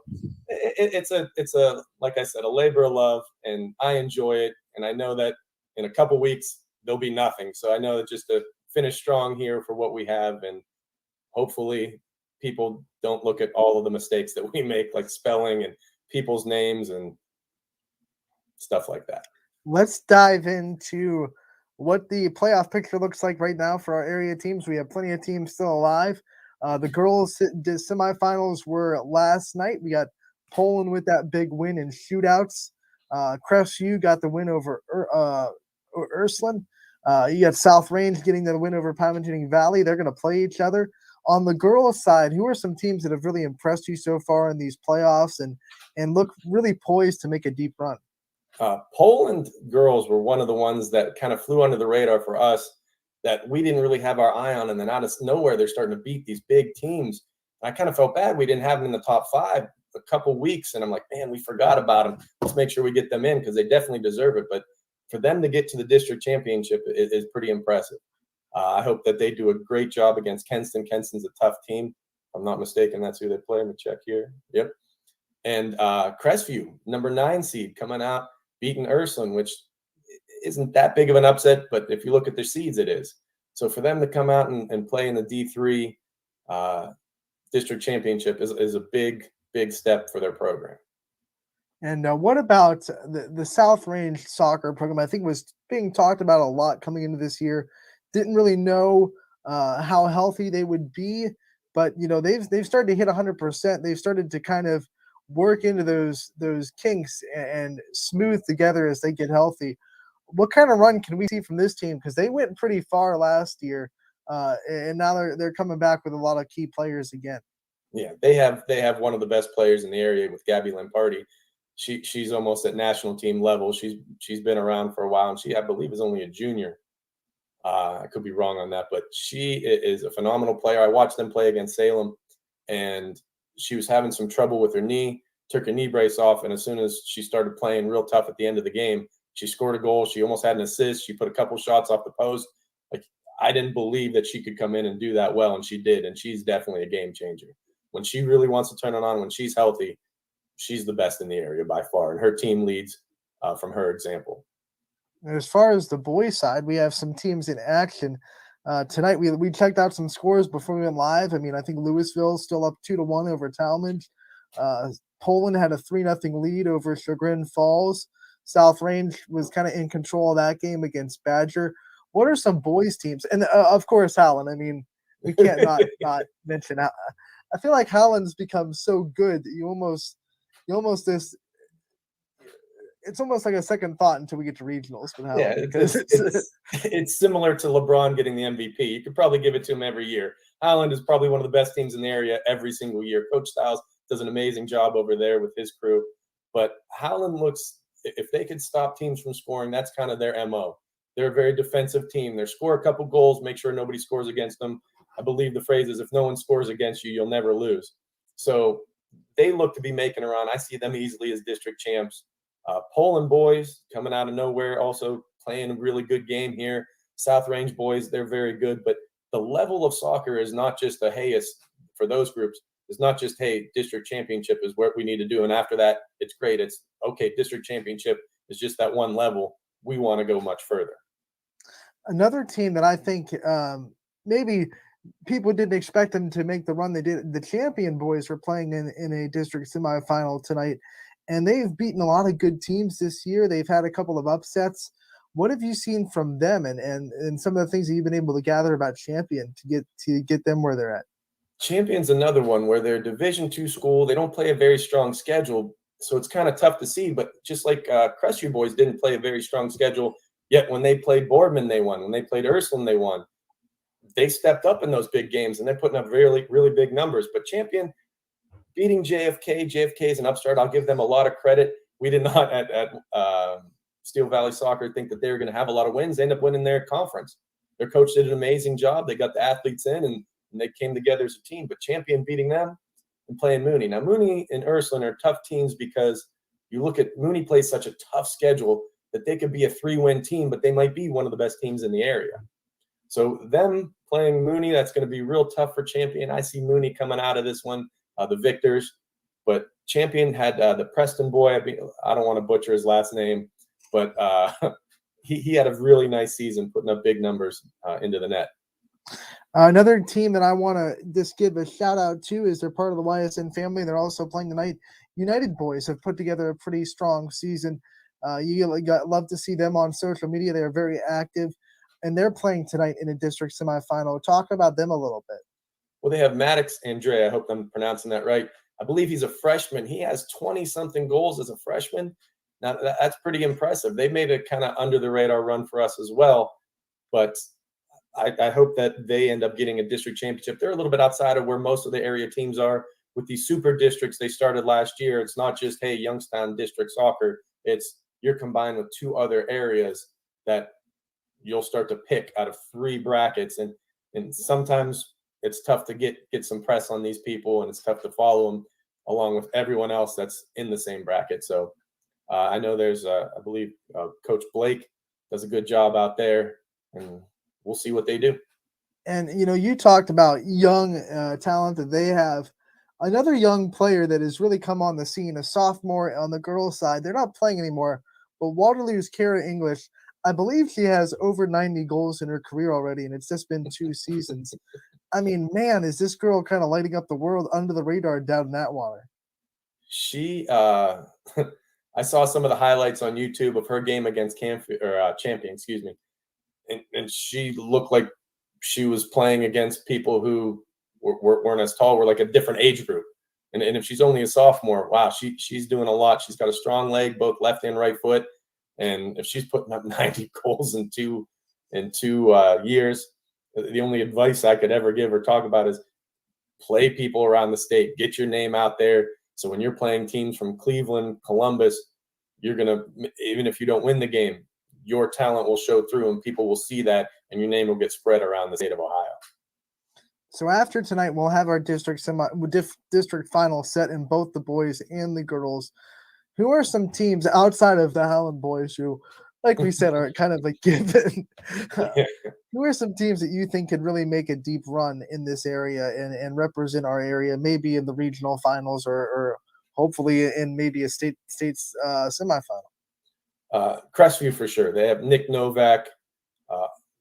it's a like I said, a labor of love, and I enjoy it. And I know that in a couple weeks there'll be nothing. So I know that just to finish strong here for what we have, and hopefully people don't look at all of the mistakes that we make, like spelling and people's names and stuff like that. Let's dive into what the playoff picture looks like right now for our area teams. We have plenty of teams still alive. The girls' semifinals were last night. We got Poland with that big win in shootouts. Crestview got the win over Ursuline. You got South Range getting the win over Palmetto Valley. They're going to play each other. On the girls' side, who are some teams that have really impressed you so far in these playoffs and look really poised to make a deep run? Poland girls were one of the ones that kind of flew under the radar for us, that we didn't really have our eye on, and then out of nowhere they're starting to beat these big teams. I kind of felt bad we didn't have them in the top 5 a couple weeks, and I'm like, man, we forgot about them. Let's make sure we get them in, because they definitely deserve it. But for them to get to the district championship is pretty impressive. I hope that they do a great job against Kenston. Kenston's a tough team. If I'm not mistaken, that's who they play. Let me check here. Yep. And Crestview, number 9 seed, coming out, beating Ursuline, which isn't that big of an upset, but if you look at their seeds, it is. So for them to come out and play in the D3 district championship is a big, big step for their program. And what about the South Range soccer program? I think was being talked about a lot coming into this year. Didn't really know how healthy they would be, but they've started to hit 100%. They've started to kind of work into those kinks and smooth together as they get healthy. What kind of run can we see from this team? Because they went pretty far last year, and now they're coming back with a lot of key players again. Yeah, they have one of the best players in the area with Gabby Lamparty. She's almost at national team level. She's been around for a while, and I believe is only a junior. I could be wrong on that, but she is a phenomenal player. I watched them play against Salem, and she was having some trouble with her knee, took her knee brace off, and as soon as she started playing real tough at the end of the game, she scored a goal. She almost had an assist. She put a couple shots off the post. Like, I didn't believe that she could come in and do that well, and she did, and she's definitely a game changer. When she really wants to turn it on, when she's healthy, she's the best in the area by far, and her team leads from her example. As far as the boys' side, we have some teams in action. Tonight, we checked out some scores before we went live. I mean, I think Louisville's still up 2-1 over Talmadge. Poland had a 3-0 lead over Chagrin Falls. South Range was kind of in control of that game against Badger. What are some boys' teams? And, of course, Howland. I mean, we can't not mention that. I feel like Howland's become so good that you almost it's almost like a second thought until we get to regionals with Howland. Yeah, Because it's similar to LeBron getting the MVP. You could probably give it to him every year. Howland is probably one of the best teams in the area every single year. Coach Stiles does an amazing job over there with his crew. But Howland looks, if they could stop teams from scoring, that's kind of their MO. They're a very defensive team. They score a couple goals, make sure nobody scores against them. I believe the phrase is, if no one scores against you, you'll never lose. So they look to be making a run. I see them easily as district champs. Poland boys coming out of nowhere, also playing a really good game here. South Range boys, they're very good. But the level of soccer is not just for those groups, it's not just, hey, district championship is what we need to do. And after that, it's great. It's okay, district championship is just that one level. We want to go much further. another team that I think maybe people didn't expect them to make the run they did. The Champion boys were playing in a district semifinal tonight, and they've beaten a lot of good teams this year. They've had a couple of upsets. What have you seen from them, and some of the things that you've been able to gather about Champion to get them where they're at? Champion's another one where they're Division II school. They don't play a very strong schedule, so it's kind of tough to see. But just like Crestview boys didn't play a very strong schedule, yet when they played Boardman, they won. When they played Ursuline, they won. They stepped up in those big games, and they're putting up really, really big numbers. But Champion beating JFK. JFK is an upstart. I'll give them a lot of credit. We did not at Steel Valley Soccer think that they were going to have a lot of wins. They ended up winning their conference. Their coach did an amazing job. They got the athletes in, and they came together as a team. But Champion beating them and playing Mooney. Now, Mooney and Ursuline are tough teams because you look at Mooney plays such a tough schedule that they could be a 3-win team, but they might be one of the best teams in the area. So them playing Mooney, that's going to be real tough for Champion. I see Mooney coming out of this one, the victors. But Champion had the Preston boy. I don't want to butcher his last name, but he had a really nice season, putting up big numbers into the net. Another team that I want to just give a shout out to is they're part of the YSN family. They're also playing tonight. United Boys have put together a pretty strong season. Love to see them on social media. They are very active, and they're playing tonight in a district semifinal. Talk about them a little bit. Well, they have Maddox Andre. I hope I'm pronouncing that right. I believe he's a freshman. He has 20-something goals as a freshman. Now, that's pretty impressive. They made a kind of under-the-radar run for us as well, but I hope that they end up getting a district championship. They're a little bit outside of where most of the area teams are. With these super districts they started last year, it's not just, hey, Youngstown district soccer. It's you're combined with 2 other areas that you'll start to pick out of 3 brackets. And sometimes it's tough to get some press on these people, and it's tough to follow them along with everyone else that's in the same bracket. So I know there's, I believe, Coach Blake does a good job out there, and we'll see what they do. And, you talked about young talent that they have. Another young player that has really come on the scene, a sophomore on the girls' side. They're not playing anymore, but Waterloo's Cara English, I believe she has over 90 goals in her career already, and it's just been 2 seasons. I mean, man, is this girl kind of lighting up the world under the radar down in that water? She, I saw some of the highlights on YouTube of her game against Champion, excuse me. And she looked like she was playing against people who weren't as tall, were like a different age group. And if she's only a sophomore, wow, she's doing a lot. She's got a strong leg, both left and right foot. And if she's putting up 90 goals in two years, the only advice I could ever give or talk about is play people around the state, get your name out there. So when you're playing teams from Cleveland, Columbus, you're going to, even if you don't win the game, your talent will show through and people will see that and your name will get spread around the state of Ohio. So after tonight, we'll have our district final set in both the boys and the girls. Who are some teams outside of the Howland boys who, like we said, are kind of a given? Who are some teams that you think could really make a deep run in this area and represent our area, maybe in the regional finals or hopefully in maybe a state's semifinal? Crestview for sure. They have Nick Novak,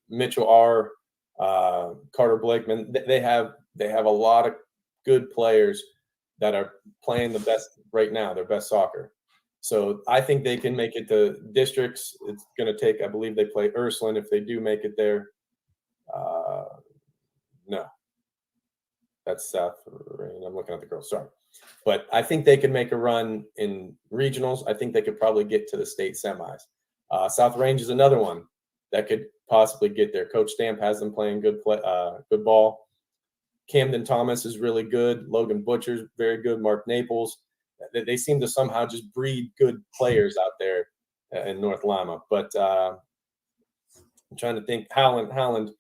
Mitchell R., Carter Blakeman. They have a lot of good players that are playing the best right now, their best soccer. So I think they can make it to districts. It's going to take, I believe they play Ursuline if they do make it there. No, that's South Rain. I'm looking at the girls. Sorry. But I think they can make a run in regionals. I think they could probably get to the state semis. South Range is another one that could possibly get there. Coach Stamp has them playing good ball. Camden Thomas is really good. Logan Butcher's very good. Mark Naples. They seem to somehow just breed good players out there in North Lima. But I'm trying to think. Howland,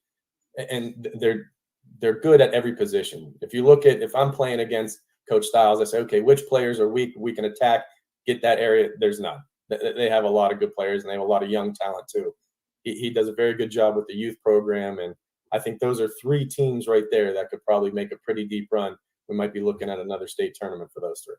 and they're good at every position. If I'm playing against Coach Stiles, I say, okay, which players are weak? We can attack, get that area. There's none. They have a lot of good players, and they have a lot of young talent too. He does a very good job with the youth program, and I think those are three teams right there that could probably make a pretty deep run. We might be looking at another state tournament for those three.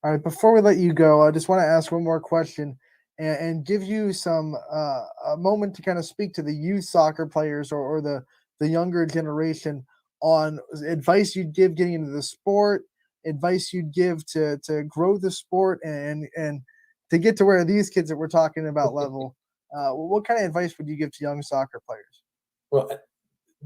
All right, before we let you go, I just want to ask one more question and give you some a moment to kind of speak to the youth soccer players or the younger generation on advice you'd give getting into the sport, advice you'd give to grow the sport and to get to where these kids that we're talking about level. What kind of advice would you give to young soccer players? Well,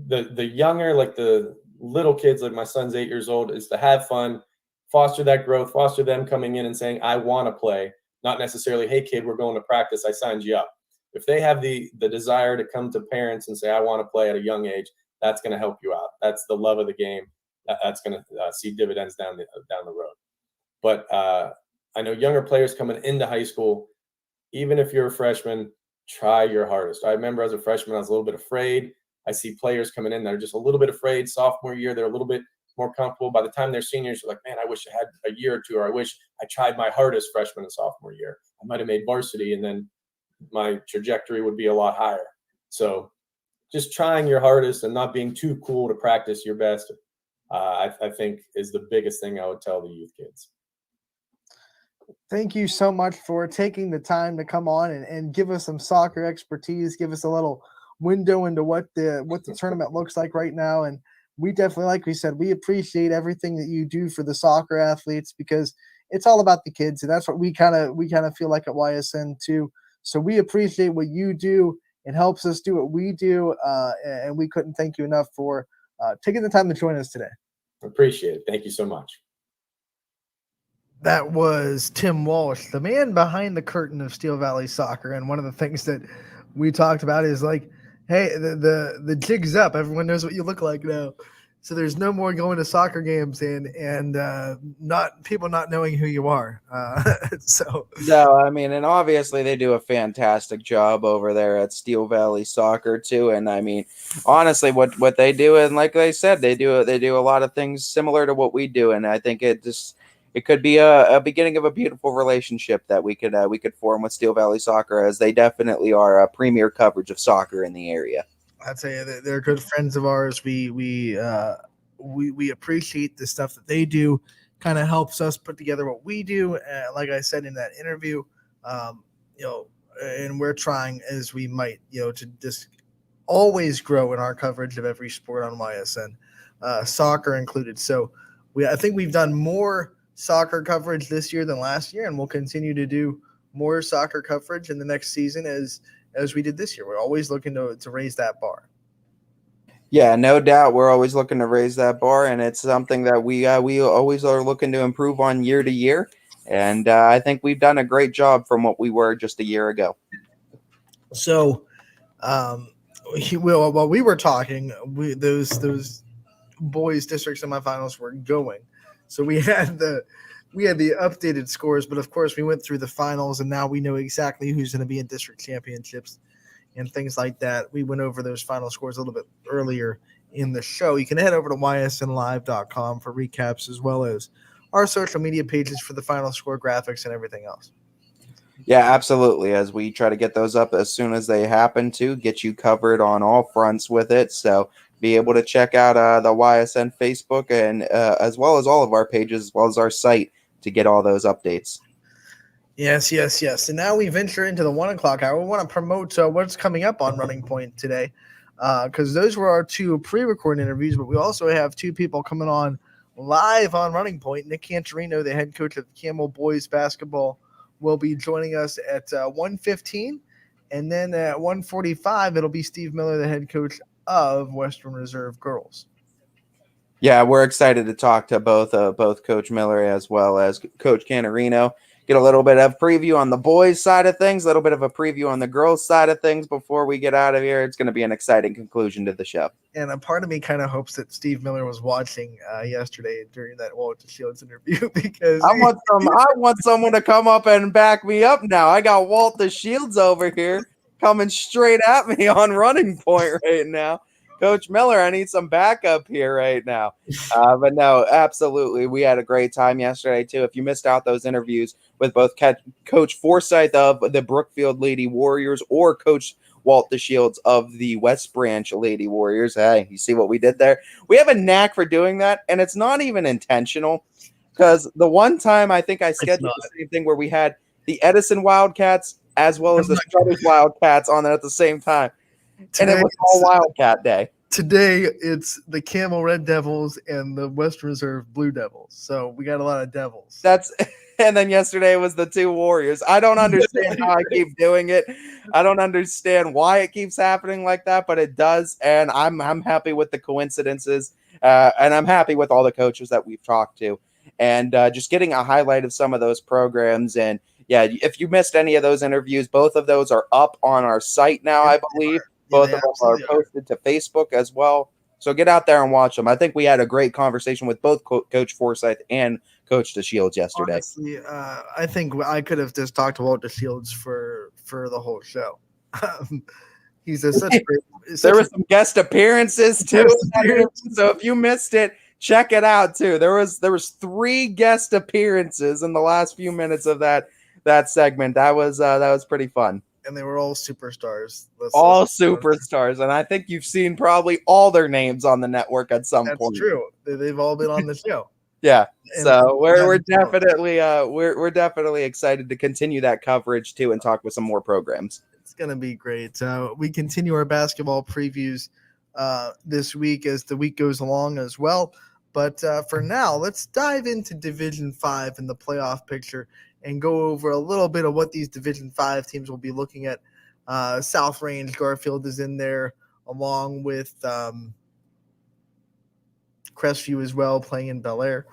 the younger, like the little kids, like my son's 8 years old, is to have fun, foster that growth, foster them coming in and saying, I want to play, not necessarily, hey, kid, we're going to practice, I signed you up. If they have the desire to come to parents and say, I want to play at a young age, that's going to help you out. That's the love of the game. That's going to see dividends down the road. But I know younger players coming into high school, even if you're a freshman, try your hardest. I remember as a freshman, I was a little bit afraid. I see players coming in that are just a little bit afraid. Sophomore year, they're a little bit more comfortable. By the time they're seniors, they're like, man, I wish I had a year or two, or I wish I tried my hardest freshman and sophomore year. I might have made varsity, and then my trajectory would be a lot higher. So just trying your hardest and not being too cool to practice your best, I think is the biggest thing I would tell the youth kids. Thank you so much for taking the time to come on and give us some soccer expertise, give us a little window into what the tournament looks like right now. And we definitely, like we said, we appreciate everything that you do for the soccer athletes because it's all about the kids. And that's what we kind of feel like at YSN too. So we appreciate what you do. It helps us do what we do. And we couldn't thank you enough for taking the time to join us today. Appreciate it. Thank you so much. That was Tim Walsh, the man behind the curtain of Steel Valley Soccer. And one of the things that we talked about is like, hey, the jig's up. Everyone knows what you look like now. So there's no more going to soccer games and not people not knowing who you are. No, I mean, and obviously they do a fantastic job over there at Steel Valley Soccer too. And I mean, honestly, what they do, and like they said, they do a lot of things similar to what we do. And I think it could be a beginning of a beautiful relationship that we could form with Steel Valley Soccer, as they definitely are a premier coverage of soccer in the area. I'd say they're good friends of ours. We appreciate the stuff that they do. Kind of helps us put together what we do. Like I said in that interview, and we're trying as we might, to just always grow in our coverage of every sport on YSN, soccer included. So I think we've done more soccer coverage this year than last year, and we'll continue to do more soccer coverage in the next season as we did this year. We're always looking to raise that bar. Yeah, no doubt. We're always looking to raise that bar, and it's something that we always are looking to improve on year to year. And I think we've done a great job from what we were just a year ago. So, while we were talking, those boys district semifinals were going. So we had the we had the updated scores, but of course we went through the finals, and now we know exactly who's going to be in district championships and things like that. We went over those final scores a little bit earlier in the show. You can head over to ysnlive.com for recaps, as well as our social media pages for the final score graphics and everything else. Yeah, absolutely. As we try to get those up as soon as they happen to get you covered on all fronts with it. So be able to check out the YSN Facebook and as well as all of our pages, as well as our site to get all those updates. Yes. And now we venture into the 1 o'clock hour. We want to promote what's coming up on Running Point today, because those were our 2 pre-recorded interviews, but we also have 2 people coming on live on Running Point. Nick Cantorino, the head coach of Camel Boys Basketball, will be joining us at 1:15, and then at 1:45, it'll be Steve Miller, the head coach of Western Reserve Girls. Yeah, we're excited to talk to both Coach Miller as well as Coach Cantorino. Get a little bit of preview on the boys' side of things, a little bit of a preview on the girls' side of things before we get out of here. It's going to be an exciting conclusion to the show. And a part of me kind of hopes that Steve Miller was watching yesterday during that Walter Shields interview, because I want someone to come up and back me up now. I got Walter Shields over here coming straight at me on Running Point right now. Coach Miller, I need some backup here right now. But no, absolutely. We had a great time yesterday, too. If you missed out those interviews with both Coach Forsyth of the Brookfield Lady Warriors or Coach Walt DeShields of the West Branch Lady Warriors, hey, you see what we did there? We have a knack for doing that, and it's not even intentional, because the one time I think I scheduled the same thing where we had the Edison Wildcats as well as the Struthers Wildcats on there at the same time. And it was all Wildcat Day. Today, it's the Camel Red Devils and the Western Reserve Blue Devils. So we got a lot of Devils. And then yesterday was the 2 Warriors. I don't understand how I keep doing it. I don't understand why it keeps happening like that, but it does. And I'm happy with the coincidences. And I'm happy with all the coaches that we've talked to. And just getting a highlight of some of those programs. And yeah, if you missed any of those interviews, both of those are up on our site now, I believe. Both of them are posted to Facebook as well. So get out there and watch them. I think we had a great conversation with both Coach Forsyth and Coach DeShields yesterday. Honestly, I think I could have just talked to Walt DeShields for the whole show. He's such great. There were some guest appearances too. So if you missed it, check it out too. There was 3 guest appearances in the last few minutes of that segment. That was pretty fun. And they were all superstars. All superstars. And I think you've seen probably all their names on the network at some point. That's true. They've all been on the show. Yeah. So we're definitely excited to continue that coverage too and talk with some more programs. It's going to be great. We continue our basketball previews this week as the week goes along as well. But for now, let's dive into Division 5 and the playoff picture and go over a little bit of what these Division 5 teams will be looking at. South Range, Garfield is in there, along with Crestview as well, playing in Bel Air.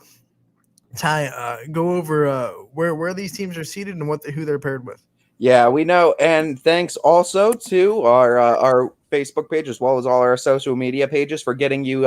Ty, go over where these teams are seated and who they're paired with. Yeah, we know. And thanks also to our Facebook page as well as all our social media pages for getting you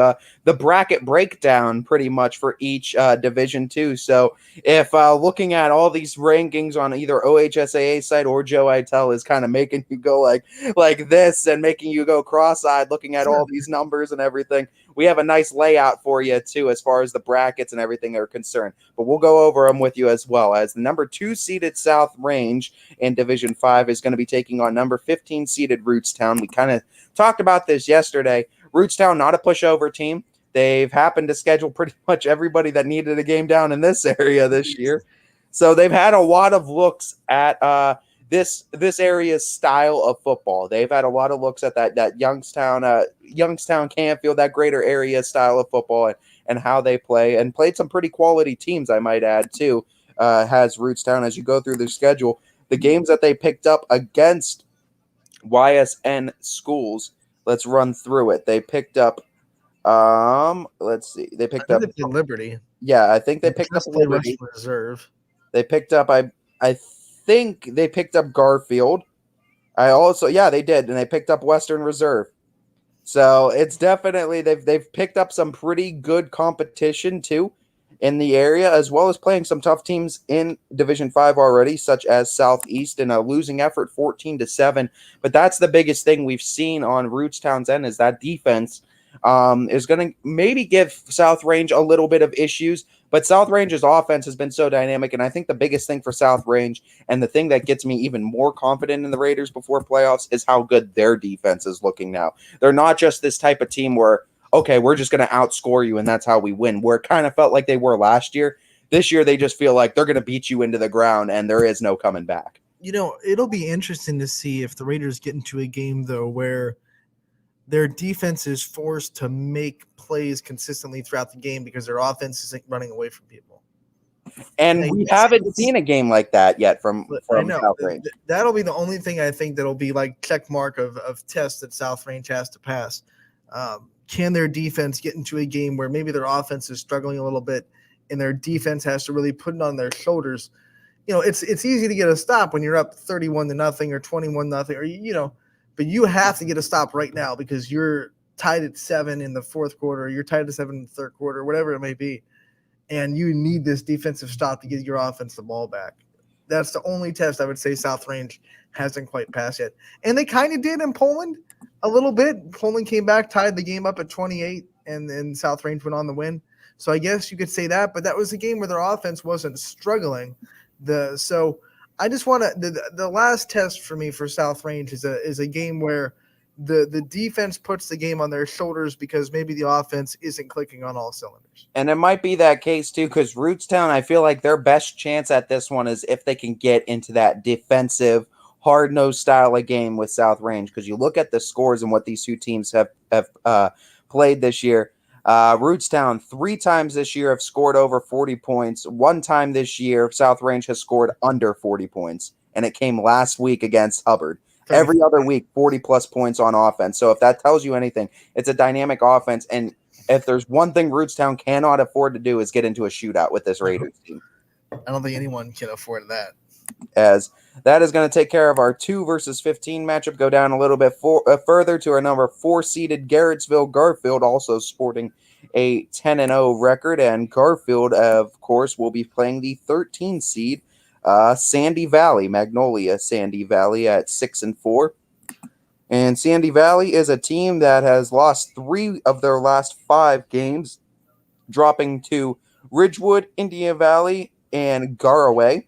the bracket breakdown pretty much for each Division 2. So if looking at all these rankings on either OHSAA site or Joe Itel is kind of making you go like this and making you go cross-eyed looking at all these numbers and everything, we have a nice layout for you too as far as the brackets and everything are concerned. But we'll go over them with you as well, as the number 2 seeded South Range in Division 5 is going to be taking on number 15 seeded Rootstown. We kind of talked about this yesterday. Rootstown, not a pushover team. They've happened to schedule pretty much everybody that needed a game down in this area this year. So they've had a lot of looks at this area's style of football. They've had a lot of looks at that Youngstown, Canfield, that greater area style of football and how they play, and played some pretty quality teams, I might add, too, has Rootstown. As you go through their schedule, the games that they picked up against YSN schools, let's run through it. They picked up let's see. They picked up Liberty. Yeah, I think they picked up Liberty. Reserve. They picked up I think they picked up Garfield. They did, and they picked up Western Reserve. So it's definitely they've picked up some pretty good competition too in the area, as well as playing some tough teams in Division 5 already, such as Southeast, in a losing effort 14-7. But that's the biggest thing we've seen on Rootstown's end, is that defense is going to maybe give South Range a little bit of issues. But South Range's offense has been so dynamic, and I think the biggest thing for South Range, and the thing that gets me even more confident in the Raiders before playoffs, is how good their defense is looking now. They're not just this type of team where, okay, we're just going to outscore you and that's how we win, where it kind of felt like they were last year. This year, they just feel like they're going to beat you into the ground, and there is no coming back. You know, it'll be interesting to see if the Raiders get into a game, though, where their defense is forced to make plays consistently throughout the game because their offense isn't running away from people. And we haven't seen a game like that yet from South Range. That'll be the only thing I think that'll be like check mark of tests that South Range has to pass. Can their defense get into a game where maybe their offense is struggling a little bit and their defense has to really put it on their shoulders? You know, it's easy to get a stop when you're up 31-0 or 21-0, or, you know, but you have to get a stop right now because you're tied at 7 in the fourth quarter, or you're tied at 7 in the third quarter, whatever it may be. And you need this defensive stop to get your offense the ball back. That's the only test I would say South Range hasn't quite passed yet. And they kind of did in Poland a little bit. Poland came back, tied the game up at 28, and then South Range went on the win. So I guess you could say that, but that was a game where their offense wasn't struggling. So I just want to the last test for me for South Range is a game where the defense puts the game on their shoulders because maybe the offense isn't clicking on all cylinders. And it might be that case too, because Rootstown, I feel like their best chance at this one is if they can get into that defensive, hard-nosed style of game with South Range. Because you look at the scores and what these two teams have played this year. Rootstown 3 times this year have scored over 40 points. 1 time this year, South Range has scored under 40 points, and it came last week against Hubbard. Every other week, 40-plus points on offense. So if that tells you anything, it's a dynamic offense, and if there's one thing Rootstown cannot afford to do is get into a shootout with this Raiders team. I don't think anyone can afford that. As that is going to take care of our 2 versus 15 matchup. Go down a little bit further to our number 4 seeded Garrettsville Garfield, also sporting a 10-0 record. And Garfield, of course, will be playing the 13 seed Sandy Valley, Magnolia Sandy Valley at 6-4. And Sandy Valley is a team that has lost 3 of their last 5 games, dropping to Ridgewood, Indian Valley, and Garaway.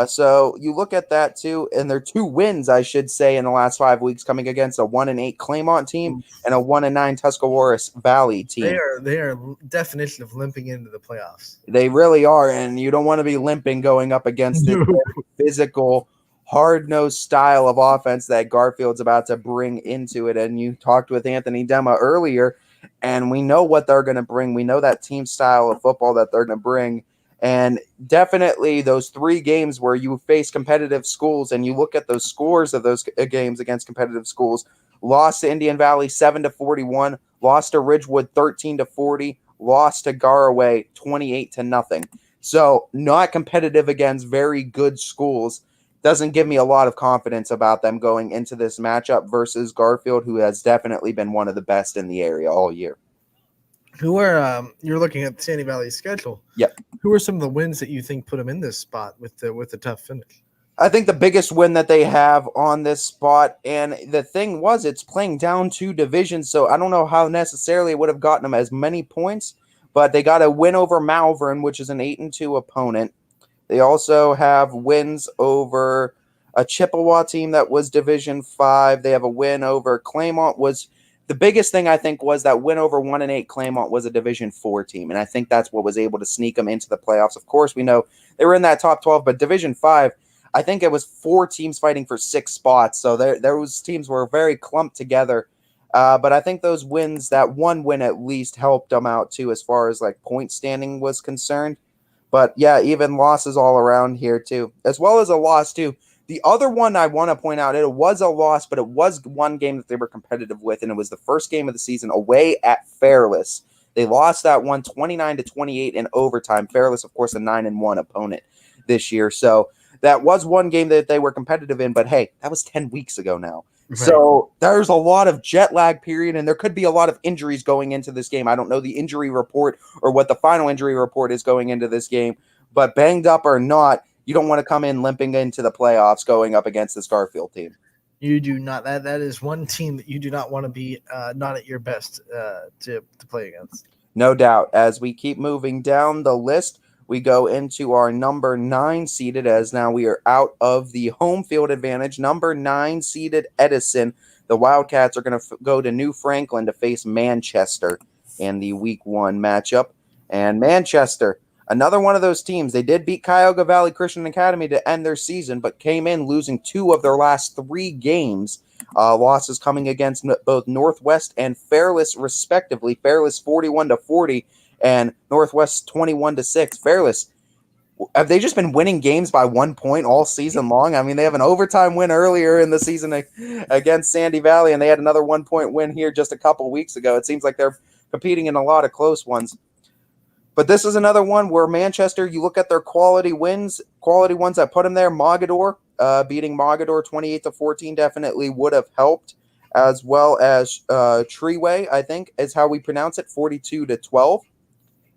So you look at that too, and their 2 wins, I should say, in the last 5 weeks, coming against a 1-8 Claymont team and a 1-9 Tuscarawas Valley team. They are definition of limping into the playoffs. They really are, and you don't want to be limping going up against this physical, hard-nosed style of offense that Garfield's about to bring into it. And you talked with Anthony Dema earlier, and we know what they're going to bring. We know that team style of football that they're going to bring. And definitely those 3 games where you face competitive schools and you look at those scores of those games against competitive schools, lost to Indian Valley 7-41, lost to Ridgewood 13-40, lost to Garaway 28-0. So not competitive against very good schools doesn't give me a lot of confidence about them going into this matchup versus Garfield, who has definitely been one of the best in the area all year. Who are you're looking at Sandy Valley's schedule? Yep. Who are some of the wins that you think put them in this spot with the tough finish? I think the biggest win that they have on this spot, and the thing was, it's playing down 2 divisions, so I don't know how necessarily it would have gotten them as many points, but they got a win over Malvern, which is an 8-2 opponent. They also have wins over a Chippewa team that was Division 5. They have a win over Claymont. The biggest thing, I think, was that win over 1-8 Claymont was a Division 4 team, and I think that's what was able to sneak them into the playoffs. Of course, we know they were in that top 12, but Division 5, I think it was 4 teams fighting for 6 spots, so those teams were very clumped together. But I think those wins, that 1 win at least, helped them out, too, as far as like point standing was concerned. But, yeah, even losses all around here, too, as well as a loss, too. The other one I want to point out, it was a loss, but it was 1 game that they were competitive with, and it was the first game of the season away at Fairless. They lost that one 29-28 in overtime. Fairless, of course, a 9-1 opponent this year. So that was 1 game that they were competitive in, but hey, that was 10 weeks ago now. So there's a lot of jet lag period, and there could be a lot of injuries going into this game. I don't know the injury report or what the final injury report is going into this game, but banged up or not, you don't want to come in limping into the playoffs going up against this Garfield team. You do not. That is one team that you do not want to be not at your best to play against. No doubt. As we keep moving down the list, we go into our number 9 seeded, as now we are out of the home field advantage. Number 9 seeded Edison. The Wildcats are going to go to New Franklin to face Manchester in the week 1 matchup. And Manchester, another one of those teams, they did beat Cuyahoga Valley Christian Academy to end their season, but came in losing 2 of their last 3 games. Losses coming against both Northwest and Fairless, respectively. Fairless 41-40 and Northwest 21-6. Fairless, have they just been winning games by 1 point all season long? I mean, they have an overtime win earlier in the season against Sandy Valley, and they had another 1 point win here just a couple weeks ago. It seems like they're competing in a lot of close ones. But this is another one where Manchester, you look at their quality ones that put them there. Mogador, beating Mogador 28-14 definitely would have helped, as well as Treeway, I think is how we pronounce it, 42-12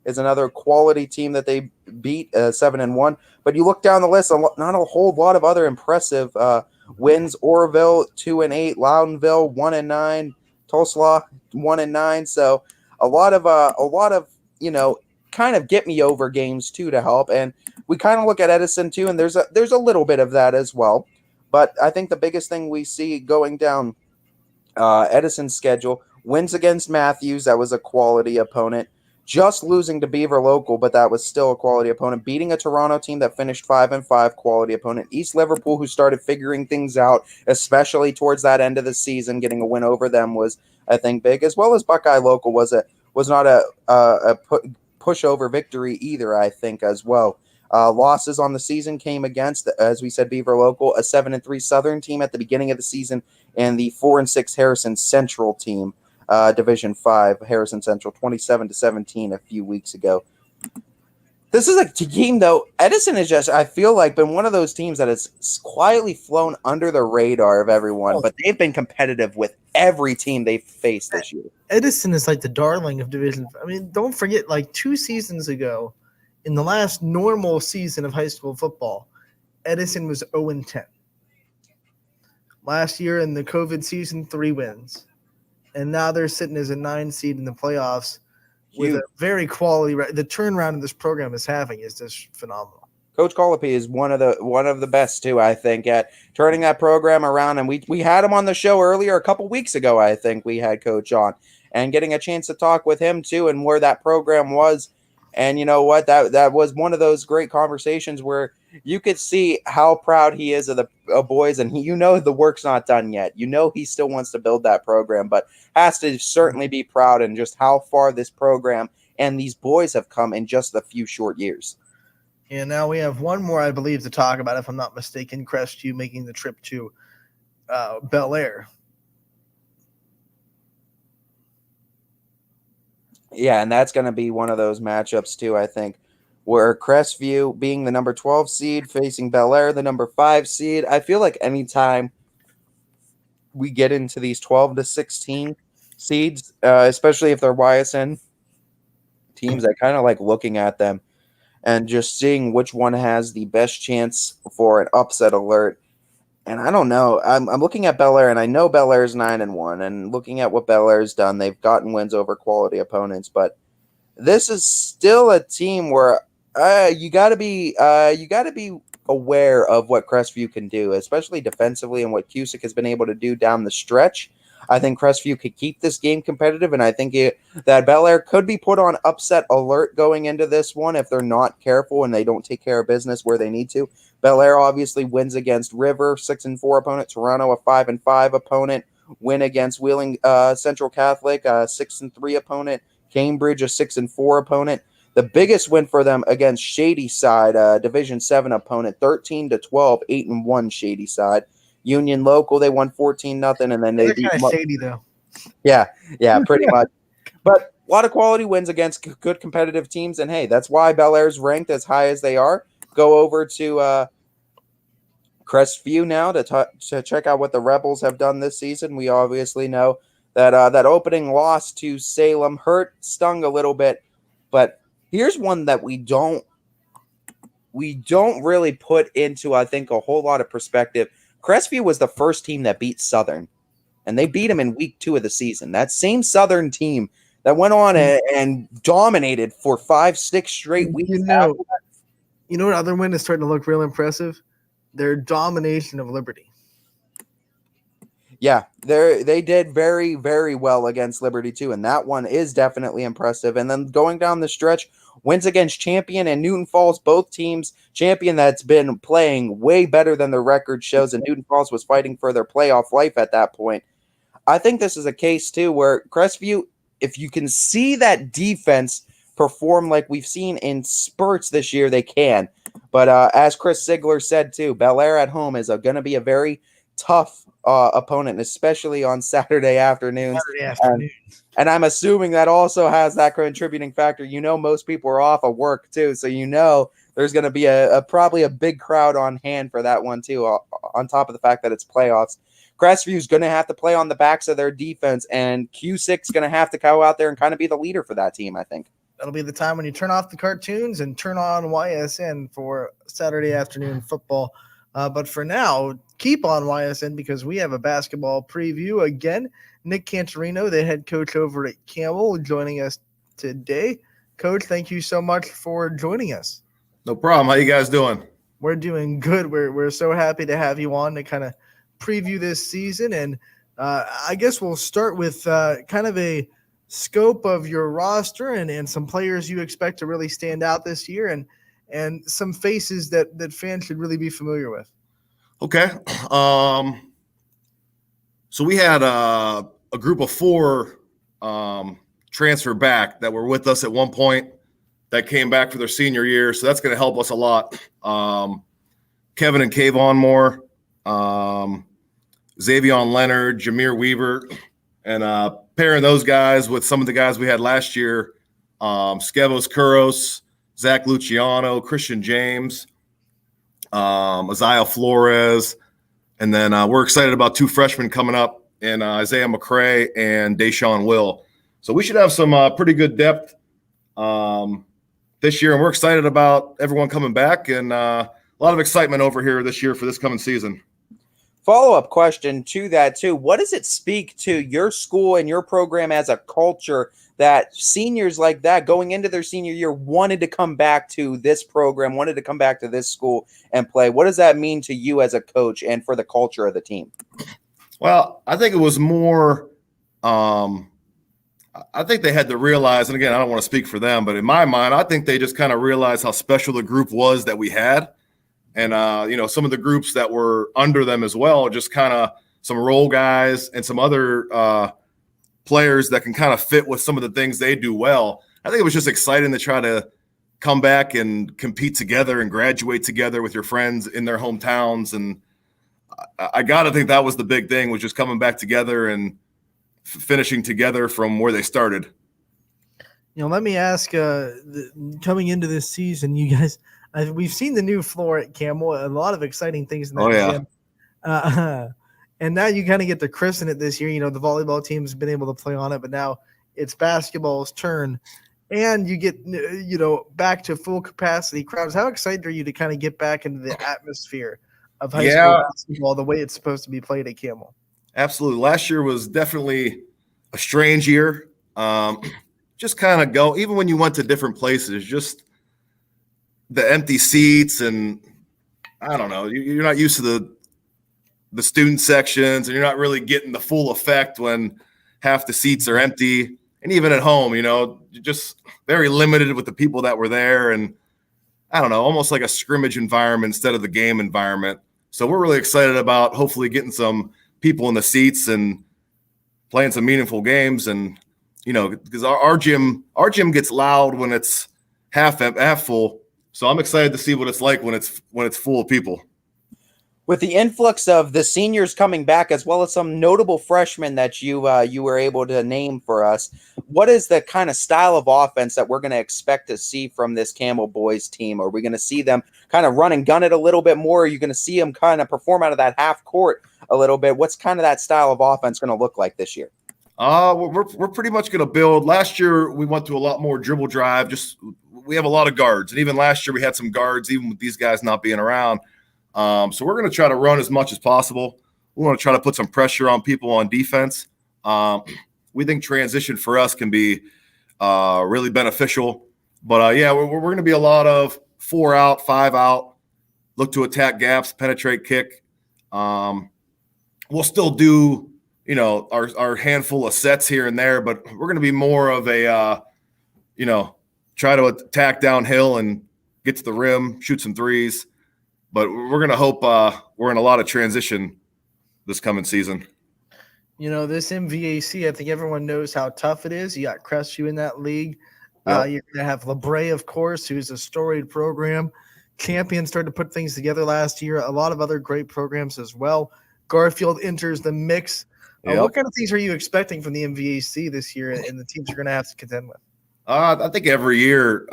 is another quality team that they beat, 7-1. But you look down the list, not a whole lot of other impressive wins. Oroville 2-8, Loudonville 1-9, Tulsa 1-9. So a lot of kind of get me over games too to help. And we kind of look at Edison too, and there's a little bit of that as well. But I think the biggest thing we see going down Edison's schedule, wins against Matthews, that was a quality opponent. Just losing to Beaver Local, but that was still a quality opponent. Beating a Toronto team that finished 5-5, quality opponent. East Liverpool, who started figuring things out, especially towards that end of the season, getting a win over them was, I think, big. As well as Buckeye Local was not a pushover victory either, I think, as well. Losses on the season came against, as we said, Beaver Local, a 7-3 Southern team at the beginning of the season, and the 4-6 Harrison Central team. Division 5, Harrison Central, 27-17 a few weeks ago. This is a team, though. Edison is just, I feel like, been one of those teams that has quietly flown under the radar of everyone, but they've been competitive with every team they've faced this year. Edison is like the darling of Division. I mean, don't forget, like 2 seasons ago, in the last normal season of high school football, Edison was 0-10. Last year in the COVID season, 3 wins. And now they're sitting as a 9 seed in the playoffs with a very quality. The turnaround in this program is having is just phenomenal. Coach Colopy is one of the best too, I think, at turning that program around. And we had him on the show earlier a couple weeks ago. I think we had Coach on and getting a chance to talk with him too and where that program was. And you know what? That was one of those great conversations where you could see how proud he is of the boys, and the work's not done yet. He still wants to build that program, but has to certainly be proud in just how far this program and these boys have come in just a few short years. And now we have one more, I believe, to talk about, if I'm not mistaken. Crestview making the trip to Bel Air. Yeah, and that's going to be one of those matchups too, I think, where Crestview being the number 12 seed facing Bel Air, the number 5 seed. I feel like anytime we get into these 12-16 seeds, especially if they're YSN teams, I kind of like looking at them and just seeing which one has the best chance for an upset alert. And I don't know. I'm looking at Bel Air, and I know Bel Air's 9-1. And looking at what Bel Air's done, they've gotten wins over quality opponents. But this is still a team where you got to be aware of what Crestview can do, especially defensively, and what Cusick has been able to do down the stretch. I think Crestview could keep this game competitive, and I think that Bel Air could be put on upset alert going into this one if they're not careful and they don't take care of business where they need to. Bel Air obviously wins against River, 6-4 opponent. Toronto, a 5-5 opponent. Win against Wheeling Central Catholic, 6-3 opponent. Cambridge, a 6-4 opponent. The biggest win for them against Shady Side, Division 7 opponent, 13-12, 8-1 Shady Side. Union Local, they won 14-0, and then they beat kind of shady though. Yeah, pretty much. But a lot of quality wins against good competitive teams, and hey, that's why Bel Air's ranked as high as they are. Go over to Crestview now to check out what the Rebels have done this season. We obviously know that that opening loss to Salem stung a little bit, but here's one that we don't really put into, I think, a whole lot of perspective. Crestview was the first team that beat Southern, and they beat them in week 2 of the season. That same Southern team that went on and dominated for 5-6 straight weeks. You know what other win is starting to look real impressive? Their domination of Liberty. Yeah, they did very, very well against Liberty too, and that one is definitely impressive. And then going down the stretch, wins against Champion and Newton Falls, both teams. Champion that's been playing way better than their record shows, and Newton Falls was fighting for their playoff life at that point. I think this is a case too where Crestview, if you can see that defense perform like we've seen in spurts this year, they can. But as Chris Sigler said too, Bel Air at home is going to be a very tough opponent, especially on Saturday afternoons. And I'm assuming that also has that contributing factor. Most people are off of work too, so there's going to be probably a big crowd on hand for that one too, on top of the fact that it's playoffs. Crestview's going to have to play on the backs of their defense, and Q6 going to have to go out there and kind of be the leader for that team, I think. That'll be the time when you turn off the cartoons and turn on YSN for Saturday afternoon football. But for now, keep on YSN because we have a basketball preview. Again, Nick Cantorino, the head coach over at Campbell, joining us today. Coach, thank you so much for joining us. No problem. How you guys doing? We're doing good. We're so happy to have you on to kind of preview this season. And I guess we'll start with kind of a scope of your roster and some players you expect to really stand out this year and some faces that fans should really be familiar with. Okay. So we had a group of 4 transfer back that were with us at one point that came back for their senior year. So that's going to help us a lot. Kevin and Kayvon Moore, Xavion Leonard, Jameer Weaver, and pairing those guys with some of the guys we had last year, Skevos Kuros, Zach Luciano, Christian James, Isaiah Flores, and then we're excited about 2 freshmen coming up in Isaiah McCray and Deshaun Will. So we should have some pretty good depth this year, and we're excited about everyone coming back and a lot of excitement over here this year for this coming season. Follow-up question to that too. What does it speak to your school and your program as a culture that seniors like that going into their senior year wanted to come back to this program, wanted to come back to this school and play? What does that mean to you as a coach and for the culture of the team? Well, I think it was more I think they had to realize, and again, I don't want to speak for them, but in my mind, I think they just kind of realized how special the group was that we had. And, some of the groups that were under them as well, just kind of some role guys and some other players that can kind of fit with some of the things they do well. I think it was just exciting to try to come back and compete together and graduate together with your friends in their hometowns. And I got to think that was the big thing, was just coming back together and finishing together from where they started. Let me ask, coming into this season, you guys, we've seen the new floor at Campbell, a lot of exciting things in that gym. And now you kind of get to christen it this year. The volleyball team's been able to play on it, but now it's basketball's turn. And you get, back to full capacity crowds. How excited are you to kind of get back into the atmosphere of high school basketball the way it's supposed to be played at Campbell? Absolutely. Last year was definitely a strange year. Just kind of go, even when you went to different places, just the empty seats, and I don't know, you're not used to the student sections, and you're not really getting the full effect when half the seats are empty. And even at home, you're just very limited with the people that were there, and I don't know, almost like a scrimmage environment instead of the game environment. So we're really excited about hopefully getting some people in the seats and playing some meaningful games. And because our gym gets loud when it's half full. So I'm excited to see what it's like when it's full of people. With the influx of the seniors coming back, as well as some notable freshmen that you were able to name for us, what is the kind of style of offense that we're going to expect to see from this Campbell boys team? Are we going to see them kind of run and gun it a little bit more? Are you going to see them kind of perform out of that half court a little bit? What's kind of that style of offense going to look like this year? We're pretty much going to build. Last year, we went to a lot more dribble drive. We have a lot of guards. And even last year, we had some guards, even with these guys not being around. So we're going to try to run as much as possible. We want to try to put some pressure on people on defense. We think transition for us can be really beneficial. But, we're going to be a lot of 4 out, 5 out, look to attack gaps, penetrate, kick. We'll still do – our handful of sets here and there, but we're going to be more of a, try to attack downhill and get to the rim, shoot some threes. But we're going to hope we're in a lot of transition this coming season. This MVAC, I think everyone knows how tough it is. You got Crestview in that league. You're going to have LeBray, of course, who's a storied program. Champion started to put things together last year. A lot of other great programs as well. Garfield enters the mix. What kind of things are you expecting from the MVAC this year and the teams you're going to have to contend with? I think every year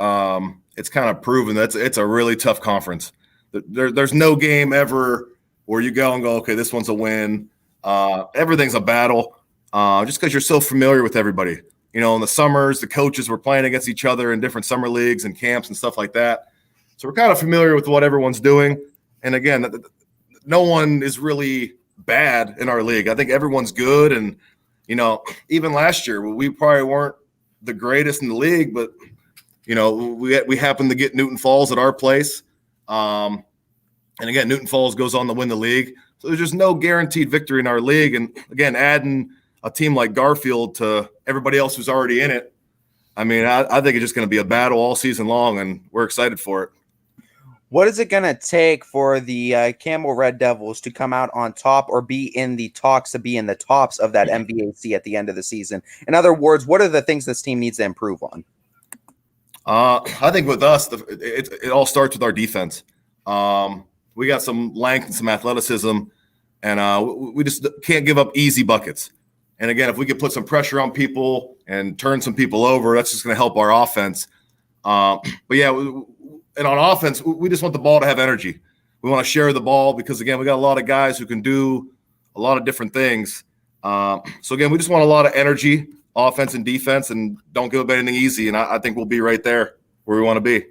it's kind of proven that it's a really tough conference. There's no game ever where you go and go, okay, this one's a win. Everything's a battle just because you're so familiar with everybody. In the summers, the coaches were playing against each other in different summer leagues and camps and stuff like that. So we're kind of familiar with what everyone's doing. And again, no one is really bad in our league. I think everyone's good. And, even last year, we probably weren't the greatest in the league, but, we happened to get Newton Falls at our place. And again, Newton Falls goes on to win the league. So there's just no guaranteed victory in our league. And again, adding a team like Garfield to everybody else who's already in it, I think it's just going to be a battle all season long, and we're excited for it. What is it going to take for the Campbell Red Devils to come out on top or be in the talks to be in the tops of that MVAC at the end of the season? In other words, what are the things this team needs to improve on? I think with us, it all starts with our defense. We got some length and some athleticism, and we just can't give up easy buckets. And again, if we could put some pressure on people and turn some people over, that's just going to help our offense. And on offense, we just want the ball to have energy. We want to share the ball because, again, we got a lot of guys who can do a lot of different things. So, again, we just want a lot of energy, offense and defense, and don't give up anything easy. And I think we'll be right there where we want to be.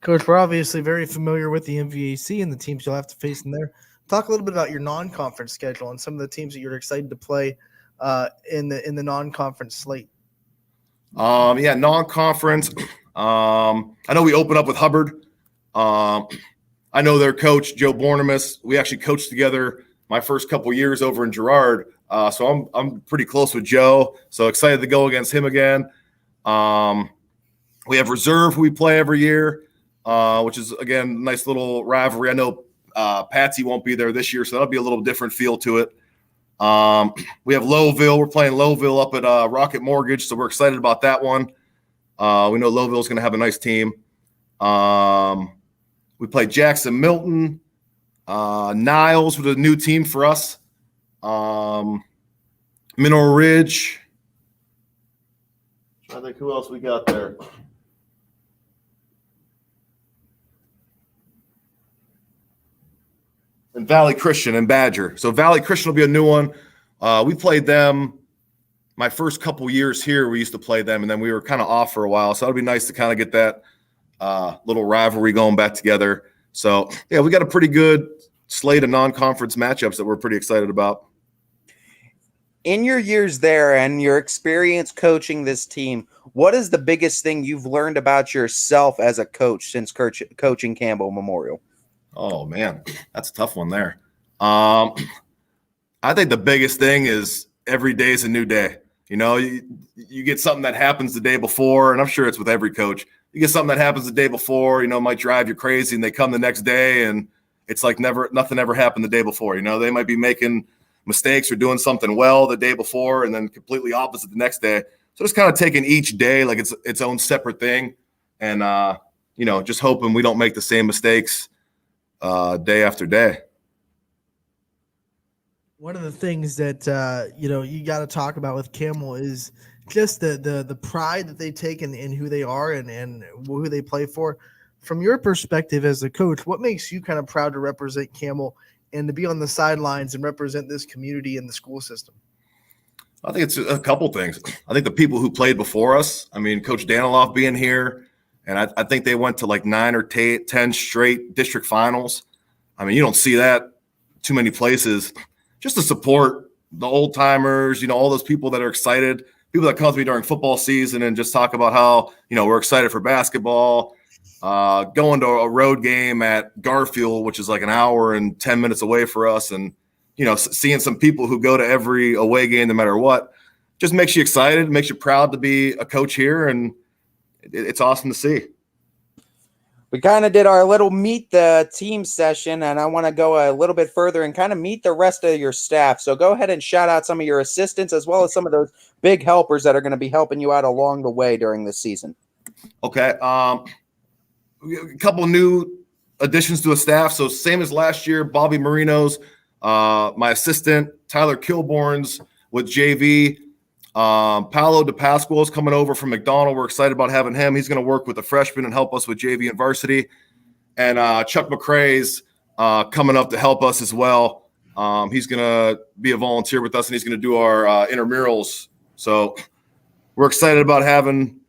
Coach, we're obviously very familiar with the MVAC and the teams you'll have to face in there. Talk a little bit about your non-conference schedule and some of the teams that you're excited to play in the non-conference slate. Non-conference. I know we open up with Hubbard. I know their coach, Joe Bornemus. We actually coached together my first couple years over in Girard. So I'm pretty close with Joe. So excited to go against him again. We have reserve who we play every year, which is, again, nice little rivalry. I know Patsy won't be there this year, so that'll be a little different feel to it. We have Lowville. We're playing Lowville up at Rocket Mortgage, so we're excited about that one. We know Lowville's going to have a nice team. We play Jackson Milton, Niles with a new team for us. Mineral Ridge. I think who else we got there? And Valley Christian and Badger. So Valley Christian will be a new one. We played them my first couple years here. We used to play them, and then we were kind of off for a while. So it'll be nice to kind of get that little rivalry going back together. So, yeah, we got a pretty good slate of non-conference matchups that we're pretty excited about. In your years there and your experience coaching this team, what is the biggest thing you've learned about yourself as a coach since coaching Campbell Memorial? Oh, man, that's a tough one there. I think the biggest thing is every day is a new day. You get something that happens the day before, and I'm sure it's with every coach. You get something that happens the day before, might drive you crazy, and they come the next day, and it's like nothing ever happened the day before. They might be making mistakes or doing something well the day before, and then completely opposite the next day. So just kind of taking each day like it's its own separate thing, and just hoping we don't make the same mistakes day after day. One of the things that you got to talk about with Campbell is just the pride that they take in who they are and who they play for. From your perspective as a coach, what makes you kind of proud to represent Campbell and to be on the sidelines and represent this community and the school system? I think it's a couple things. I think the people who played before us, I mean, Coach Daniloff being here, and I think they went to like 9 or 10 straight district finals. I mean, you don't see that too many places. Just to support the old timers, all those people that are excited, people that come to me during football season and just talk about how, we're excited for basketball, going to a road game at Garfield, which is like an hour and 10 minutes away for us. And, seeing some people who go to every away game, no matter what, just makes you excited, makes you proud to be a coach here. And it's awesome to see. We kind of did our little meet the team session, and I want to go a little bit further and kind of meet the rest of your staff. So go ahead and shout out some of your assistants as well as some of those big helpers that are going to be helping you out along the way during this season. Okay. A couple new additions to the staff. So same as last year, Bobby Marino's my assistant, Tyler Kilborn's with JV. Paolo DePasquale is coming over from McDonald. We're excited about having him. He's going to work with the freshmen and help us with JV and varsity. And Chuck McCrae's coming up to help us as well. He's going to be a volunteer with us, and he's going to do our intramurals. So we're excited about having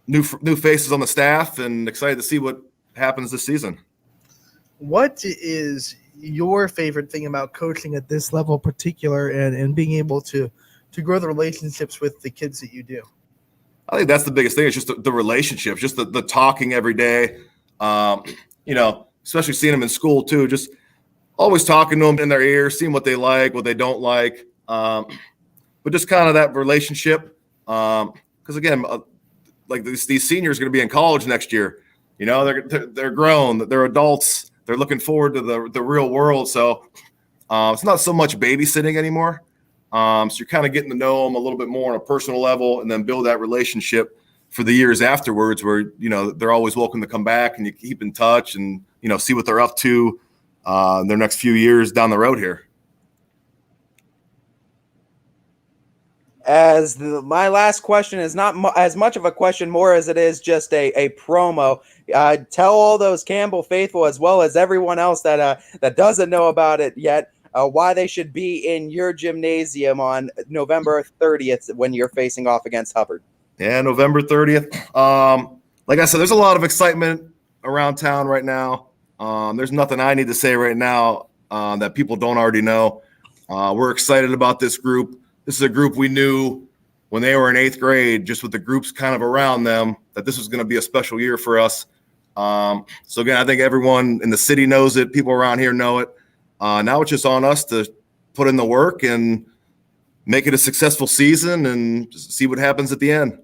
new faces on the staff and excited to see what happens this season. What is your favorite thing about coaching at this level particular and being able to grow the relationships with the kids that you do? I think that's the biggest thing. It's just the relationships, just the talking every day, especially seeing them in school too, just always talking to them in their ear, seeing what they like, what they don't like. But just kind of that relationship. Because again, like these seniors are going to be in college next year. They're grown, they're adults. They're looking forward to the real world. So it's not so much babysitting anymore. So you're kind of getting to know them a little bit more on a personal level and then build that relationship for the years afterwards where, they're always welcome to come back and you keep in touch and, see what they're up to their next few years down the road here. My last question is not as much of a question more as it is just a promo. Tell all those Campbell faithful as well as everyone else that doesn't know about it yet why they should be in your gymnasium on November 30th when you're facing off against Hubbard. Yeah, November 30th. Like I said, there's a lot of excitement around town right now. There's nothing I need to say right now that people don't already know. We're excited about this group. This is a group we knew when they were in 8th grade, just with the groups kind of around them, that this was going to be a special year for us. So again, I think everyone in the city knows it. People around here know it. Now it's just on us to put in the work and make it a successful season and just see what happens at the end.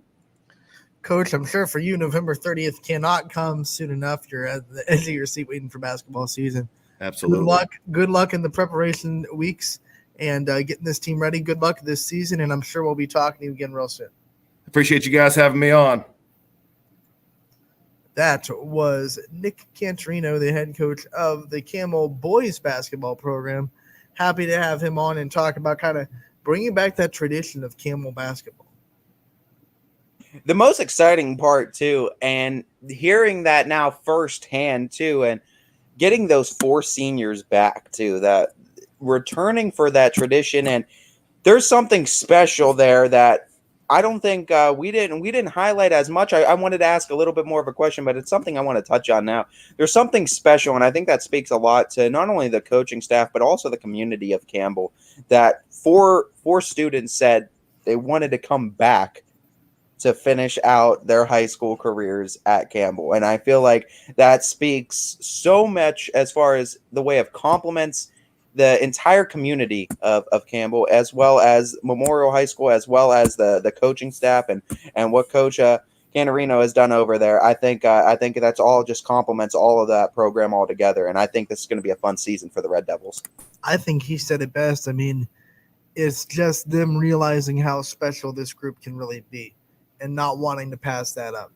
Coach, I'm sure for you, November 30th cannot come soon enough. You're at the edge of your seat waiting for basketball season. Absolutely. Good luck in the preparation weeks and getting this team ready. Good luck this season, and I'm sure we'll be talking to you again real soon. Appreciate you guys having me on. That was Nick Cantorino, the head coach of the Camel boys basketball program. Happy to have him on and talk about kind of bringing back that tradition of Camel basketball. The most exciting part, too, and hearing that now firsthand, too, and getting those 4 seniors back, too, that returning for that tradition. And there's something special there that I don't think we didn't highlight as much. I wanted to ask a little bit more of a question, but it's something I want to touch on now. There's something special, and I think that speaks a lot to not only the coaching staff, but also the community of Campbell, that four students said they wanted to come back to finish out their high school careers at Campbell. And I feel like that speaks so much as far as the way of compliments the entire community of Campbell, as well as Memorial High School, as well as the coaching staff and what Coach Cantorino has done over there. I think that's all just compliments all of that program altogether, and I think this is going to be a fun season for the Red Devils. I think he said it best. I mean, it's just them realizing how special this group can really be and not wanting to pass that up.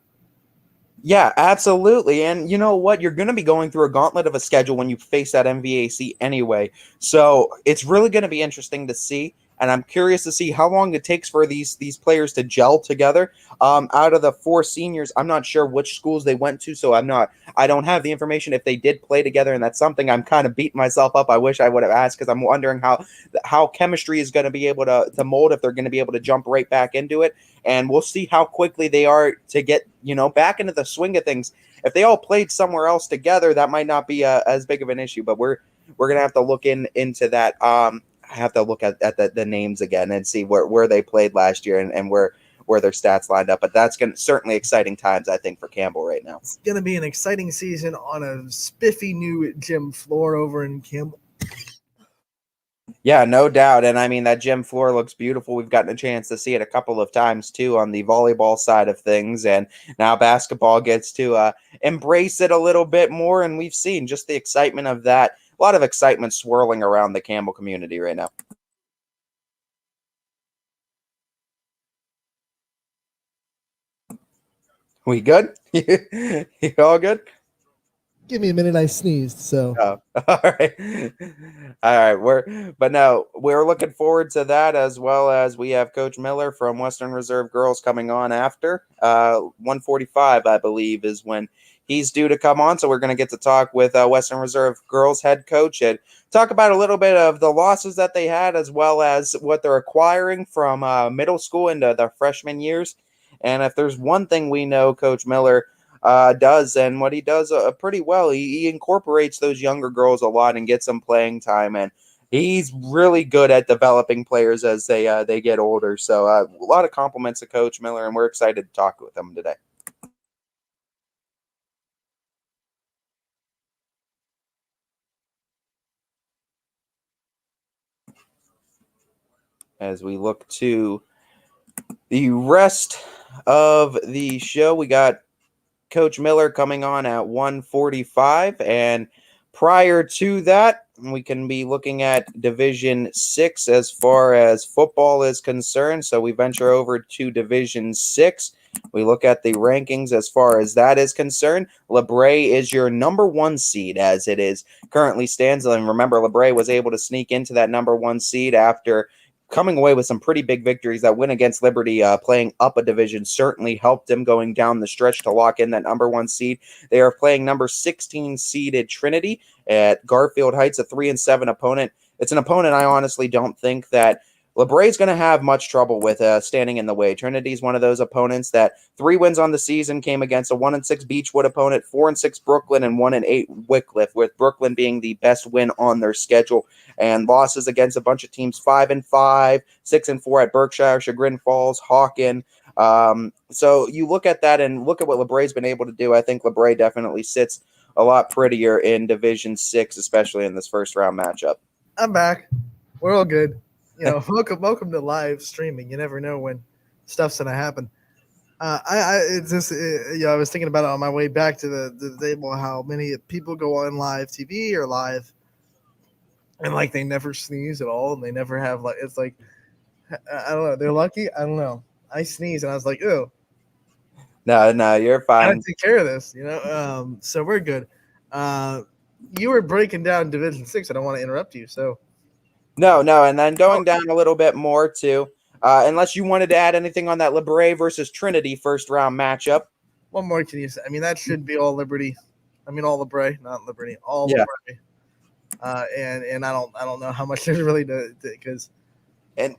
Yeah, absolutely. And you know what? You're going to be going through a gauntlet of a schedule when you face that MVAC anyway. So it's really going to be interesting to see and I'm curious to see how long it takes for these players to gel together. Out of the 4 seniors, I'm not sure which schools they went to, so I don't have the information if they did play together, and that's something I'm kind of beating myself up. I wish I would have asked, because I'm wondering how chemistry is going to be able to mold, if they're going to be able to jump right back into it, and we'll see how quickly they are to get back into the swing of things. If they all played somewhere else together, that might not be as big of an issue, but we're gonna have to look into that. I have to look at the names again and see where they played last year and where their stats lined up. But that's certainly exciting times, I think, for Campbell right now. It's going to be an exciting season on a spiffy new gym floor over in Campbell. Yeah, no doubt. And I mean, that gym floor looks beautiful. We've gotten a chance to see it a couple of times too on the volleyball side of things. And now basketball gets to embrace it a little bit more. And we've seen just the excitement of that. A lot of excitement swirling around the Campbell community right now. We good? You all good? Give me a minute. I sneezed. So all right. We're looking forward to that, as well as we have Coach Miller from Western Reserve Girls coming on after 1:45, I believe, is when he's due to come on. So we're going to get to talk with Western Reserve Girls head coach and talk about a little bit of the losses that they had, as well as what they're acquiring from middle school into the freshman years. And if there's one thing we know Coach Miller does, and what he does pretty well, he incorporates those younger girls a lot and gets them playing time, and he's really good at developing players as they get older. So a lot of compliments to Coach Miller, and we're excited to talk with him today. As we look to the rest of the show, we got Coach Miller coming on at 1:45, and prior to that, we can be looking at Division 6 as far as football is concerned. So we venture over to Division 6. We look at the rankings as far as that is concerned. LeBray is your number 1 seed as it is currently stands. And remember, LeBray was able to sneak into that number 1 seed after coming away with some pretty big victories. That win against Liberty, playing up a division, certainly helped them going down the stretch to lock in that number 1 seed. They are playing number 16 seeded Trinity at Garfield Heights, a 3-7 opponent. It's an opponent I honestly don't think that LeBray's going to have much trouble with standing in the way. Trinity's one of those opponents that 3 wins on the season came against a 1-6 Beechwood opponent, 4-6 Brooklyn, and 1-8 Wycliffe, with Brooklyn being the best win on their schedule. And losses against a bunch of teams, 5-5, 6-4 at Berkshire, Chagrin Falls, Hawken. So you look at that and look at what LeBray's been able to do. I think LeBray definitely sits a lot prettier in Division 6, especially in this first round matchup. I'm back. We're all good. Welcome to live streaming. You never know when stuff's gonna happen. I was thinking about it on my way back to the table, how many people go on live TV or live, and like they never sneeze at all, and they never have it's like I don't know. They're lucky. I don't know. I sneezed and I was like, ew. No, you're fine. I gotta take care of this, So we're good. You were breaking down Division 6. I don't want to interrupt you, so. No, and then going down a little bit more too, unless you wanted to add anything on that LeBray versus Trinity first round matchup. What more can you say? I mean, that should be all Liberty. I mean, all LeBray, not Liberty, all LeBray. And I don't know how much there's really to because. And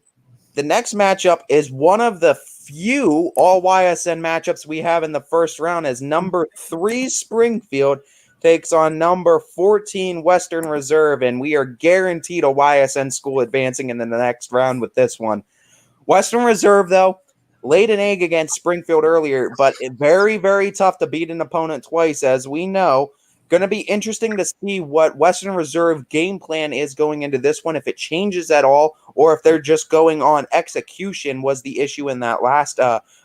the next matchup is one of the few all YSN matchups we have in the first round, as number 3 Springfield takes on number 14 Western Reserve, and we are guaranteed a YSN school advancing in the next round with this one. Western Reserve, though, laid an egg against Springfield earlier, but very, very tough to beat an opponent twice, as we know. Going to be interesting to see what Western Reserve game plan is going into this one, if it changes at all, or if they're just going on execution was the issue in that last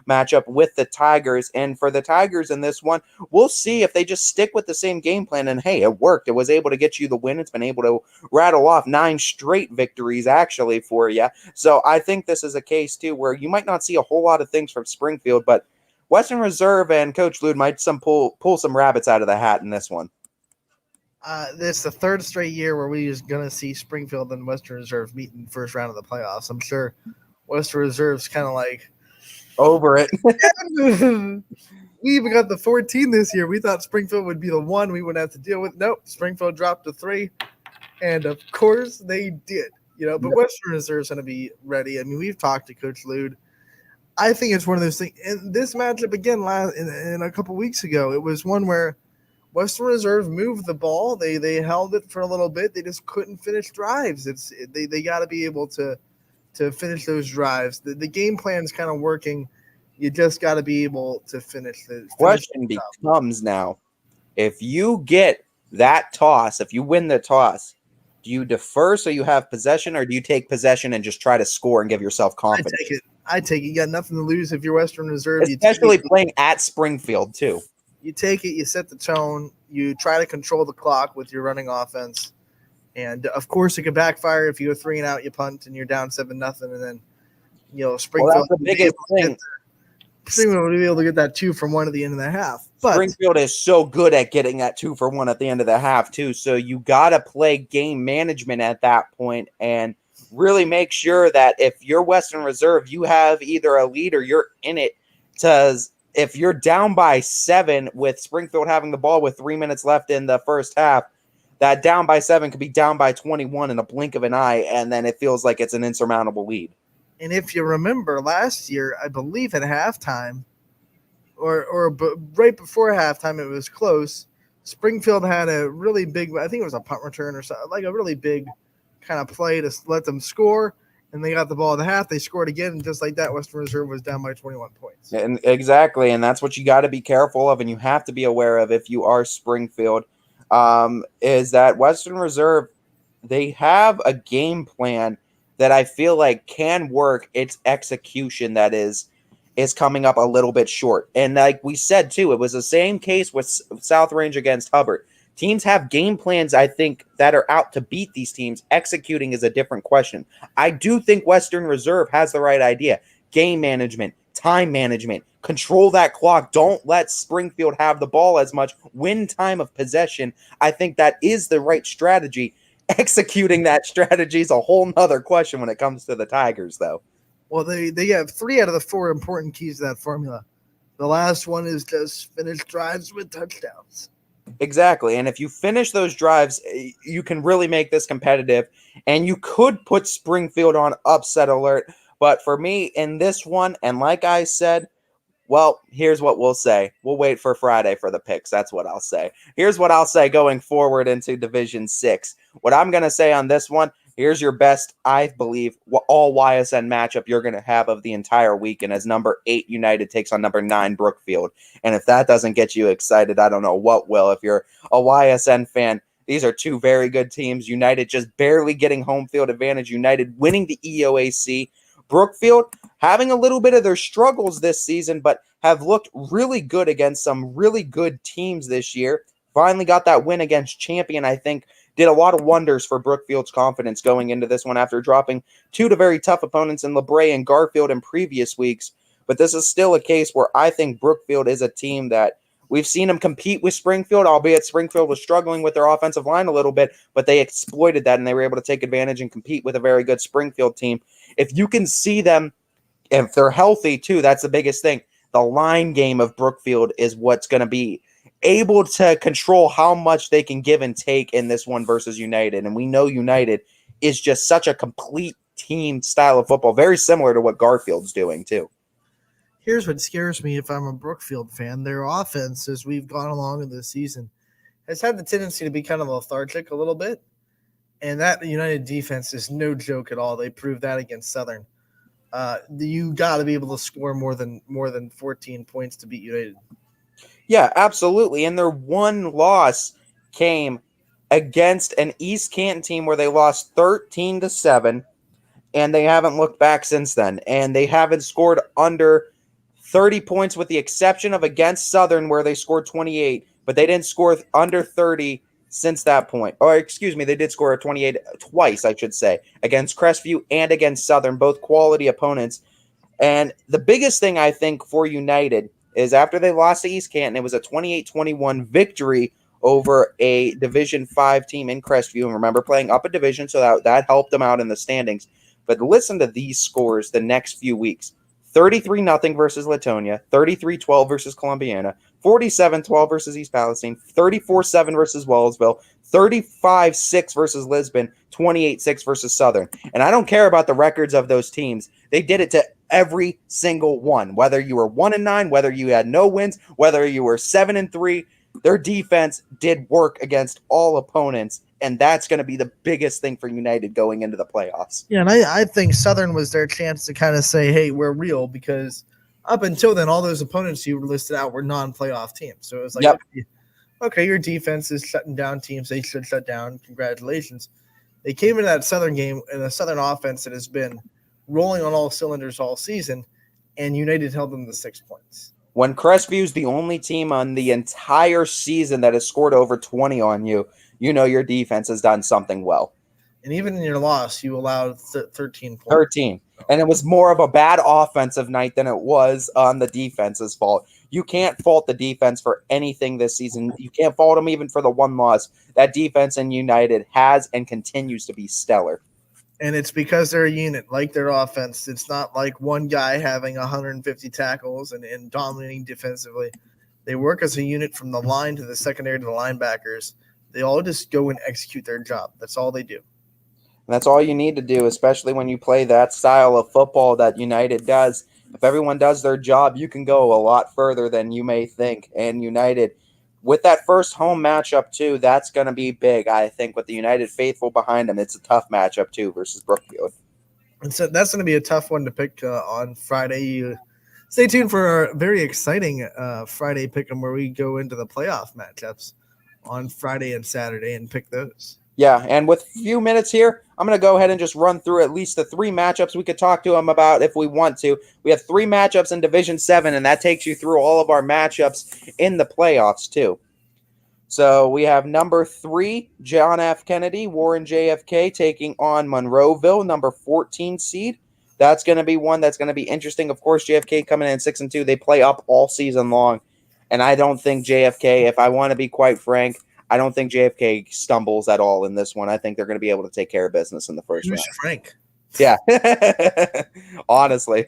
matchup with the Tigers. And for the Tigers in this one, we'll see if they just stick with the same game plan. And hey, it worked. It was able to get you the win. It's been able to rattle off 9 straight victories actually for you. So I think this is a case too where you might not see a whole lot of things from Springfield, but Western Reserve and Coach Lude might pull some rabbits out of the hat in this one. This is the third straight year where we're going to see Springfield and Western Reserve meet in the first round of the playoffs. I'm sure Western Reserve's kind of like over it. We even got the 14 this year. We thought Springfield would be the one we wouldn't have to deal with. Nope, Springfield dropped to 3, and of course they did. But Western Reserve's going to be ready. I mean, we've talked to Coach Lude. I think it's one of those things. And this matchup again, in a couple weeks ago, it was one where Western Reserve moved the ball. They held it for a little bit. They just couldn't finish drives. They got to be able to finish those drives. The game plan is kind of working. You just got to be able to finish the Question becomes now, if you get that toss, if you win the toss, do you defer so you have possession, or do you take possession and just try to score and give yourself confidence? I take it. You got nothing to lose if you're Western Reserve. Especially playing at Springfield, too. You take it, you set the tone, you try to control the clock with your running offense. And, of course, it could backfire if you go 3 and out, you punt, and you're down 7-0, and then, Springfield. Well, that's the biggest thing. Springfield will be able to get that 2 from 1 at the end of the half. But Springfield is so good at getting that 2 for 1 at the end of the half, too. So you got to play game management at that point and really make sure that if you're Western Reserve, you have either a lead or you're in it. Because if you're down by 7 with Springfield having the ball with 3 minutes left in the first half, that down by 7 could be down by 21 in a blink of an eye, and then it feels like it's an insurmountable lead. And if you remember last year, I believe at halftime or right before halftime, it was close. Springfield had a really big, I think it was a punt return or something, like a really big kind of play to let them score. And they got the ball at the half. They scored again. And just like that, Western Reserve was down by 21 points. And exactly. And that's what you got to be careful of. And you have to be aware of if you are Springfield, is that Western Reserve, they have a game plan that I feel like can work. Its execution that is coming up a little bit short. And like we said, too, it was the same case with South Range against Hubbard. Teams have game plans, I think, that are out to beat these teams. Executing is a different question. I do think Western Reserve has the right idea. Game management, time management, control that clock. Don't let Springfield have the ball as much. Win time of possession. I think that is the right strategy. Executing that strategy is a whole nother question when it comes to the Tigers, though. Well, they have 3 out of the 4 important keys to that formula. The last one is just finish drives with touchdowns. Exactly. And if you finish those drives, you can really make this competitive. And you could put Springfield on upset alert. But for me, in this one, and like I said, well, here's what we'll say. We'll wait for Friday for the picks. That's what I'll say. Here's what I'll say going forward into Division 6. What I'm going to say on this one, here's your best, I believe, all YSN matchup you're going to have of the entire weekend as number 8 United takes on number 9 Brookfield. And if that doesn't get you excited, I don't know what will. If you're a YSN fan, these are 2 very good teams. United just barely getting home field advantage. United winning the EOAC. Brookfield having a little bit of their struggles this season, but have looked really good against some really good teams this year. Finally got that win against Champion, I think, did a lot of wonders for Brookfield's confidence going into this one after dropping 2 to very tough opponents in LeBray and Garfield in previous weeks. But this is still a case where I think Brookfield is a team that we've seen them compete with Springfield, albeit Springfield was struggling with their offensive line a little bit, but they exploited that and they were able to take advantage and compete with a very good Springfield team. If you can see them, if they're healthy too, that's the biggest thing. The line game of Brookfield is what's going to be able to control how much they can give and take in this one versus United. And we know United is just such a complete team style of football, very similar to what Garfield's doing too. Here's what scares me if I'm a Brookfield fan. Their offense, as we've gone along in this season, has had the tendency to be kind of lethargic a little bit. And that United defense is no joke at all. They proved that against Southern. You got to be able to score more than 14 points to beat United. Yeah, absolutely. And their one loss came against an East Canton team where they lost 13-7, and they haven't looked back since then. And they haven't scored under 30 points with the exception of against Southern where they scored 28, but they didn't score under 30 since that point. Or excuse me, they did score 28 twice, I should say, against Crestview and against Southern, both quality opponents. And the biggest thing I think for United is after they lost to East Canton, it was a 28-21 victory over a Division 5 team in Crestview. And remember, playing up a division, so that helped them out in the standings. But listen to these scores the next few weeks. 33-0 versus Latonia, 33-12 versus Columbiana, 47-12 versus East Palestine, 34-7 versus Wellsville, 35-6 versus Lisbon, 28-6 versus Southern. And I don't care about the records of those teams. They did it to every single one. Whether you were 1-9, whether you had no wins, whether you were 7-3, their defense did work against all opponents. And that's going to be the biggest thing for United going into the playoffs. Yeah, and I think Southern was their chance to kind of say, hey, we're real, because up until then, all those opponents you listed out were non-playoff teams. So it was like, okay, your defense is shutting down teams they should shut down. Congratulations. They came into that Southern game in a Southern offense that has been rolling on all cylinders all season, and United held them to 6 points. When Crestview is the only team on the entire season that has scored over 20 on you, you know your defense has done something well. And even in your loss, you allowed 13 points. 13. And it was more of a bad offensive night than it was on the defense's fault. You can't fault the defense for anything this season. You can't fault them even for the one loss. That defense in United has and continues to be stellar. And it's because they're a unit, like their offense. It's not like one guy having 150 tackles and dominating defensively. They work as a unit from the line to the secondary to the linebackers. They all just go and execute their job. That's all they do. And that's all you need to do, especially when you play that style of football that United does. If everyone does their job, you can go a lot further than you may think. And United, with that first home matchup, too, that's going to be big, I think, with the United faithful behind them. It's a tough matchup, too, versus Brookfield. And so that's going to be a tough one to pick on Friday. Stay tuned for our very exciting Friday pick'em where we go into the playoff matchups on Friday and Saturday and pick those. Yeah, and with a few minutes here, I'm going to go ahead and just run through at least the 3 matchups we could talk to them about if we want to. We have 3 matchups in Division 7, and that takes you through all of our matchups in the playoffs, too. So we have number 3, John F. Kennedy, Warren JFK, taking on Monroeville, number 14 seed. That's going to be one that's going to be interesting. Of course, JFK coming in 6-2. They play up all season long, and I don't think JFK, if I want to be quite frank, I don't think JFK stumbles at all in this one. I think they're going to be able to take care of business in the first round. Frank. Yeah. Honestly.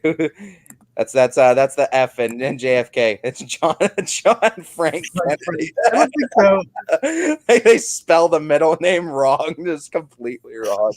That's the F in JFK. It's John Frank Kennedy. I don't think so. They spell the middle name wrong, just completely wrong.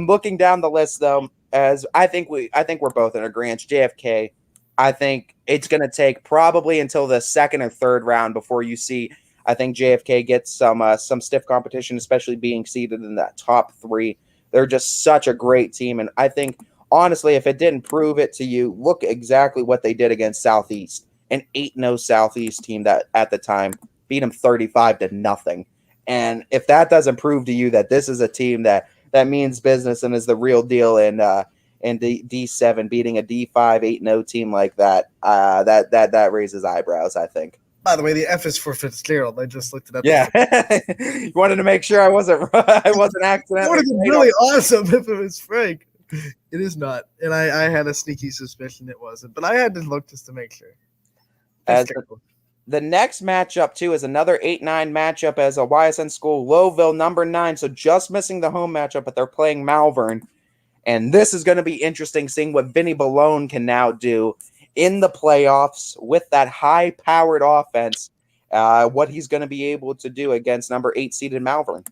Looking down the list though, as I think we're both in agreement. JFK, I think it's going to take probably until the second or third round before you see. I think JFK gets some stiff competition, especially being seeded in that top 3. They're just such a great team, and I think honestly, if it didn't prove it to you, look exactly what they did against Southeast, an 8-0 Southeast team that at the time beat them 35-0. And if that doesn't prove to you that this is a team that means business and is the real deal in D7, beating a D5 8-0 team like that, that raises eyebrows, I think. By the way, the F is for Fitzgerald. I just looked it up. Yeah, you wanted to make sure I wasn't accidentally. It would have been really awesome if it was Frank. It is not, and I had a sneaky suspicion it wasn't, but I had to look just to make sure. As the next matchup too is another 8-9 matchup as a YSN school, Lowville number 9, so just missing the home matchup, but they're playing Malvern, and this is going to be interesting, seeing what Vinny Balone can now do in the playoffs with that high-powered offense, what he's going to be able to do against number 8 seeded Malvern.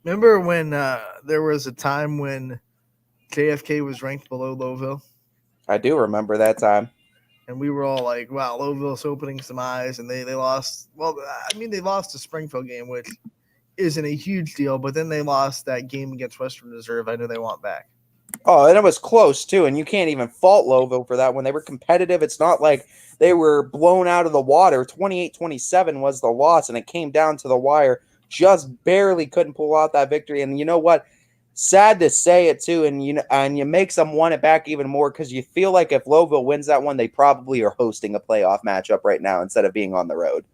Remember when there was a time when JFK was ranked below Lowville? I do remember that time. And we were all like, wow, Lowville's opening some eyes, and they lost. Well, I mean, they lost the Springfield game, which isn't a huge deal, but then they lost that game against Western Reserve. I know they want back. Oh, and it was close, too, and you can't even fault Lowville for that. When they were competitive, it's not like they were blown out of the water. 28-27 was the loss, and it came down to the wire. Just barely couldn't pull out that victory, and you know what? Sad to say it, too, and you make them want it back even more because you feel like if Lowville wins that one, they probably are hosting a playoff matchup right now instead of being on the road.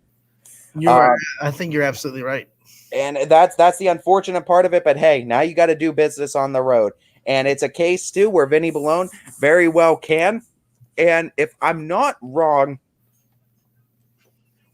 I think you're absolutely right. And that's the unfortunate part of it, but hey, now you got to do business on the road. And it's a case, too, where Vinny Balone very well can. And if I'm not wrong,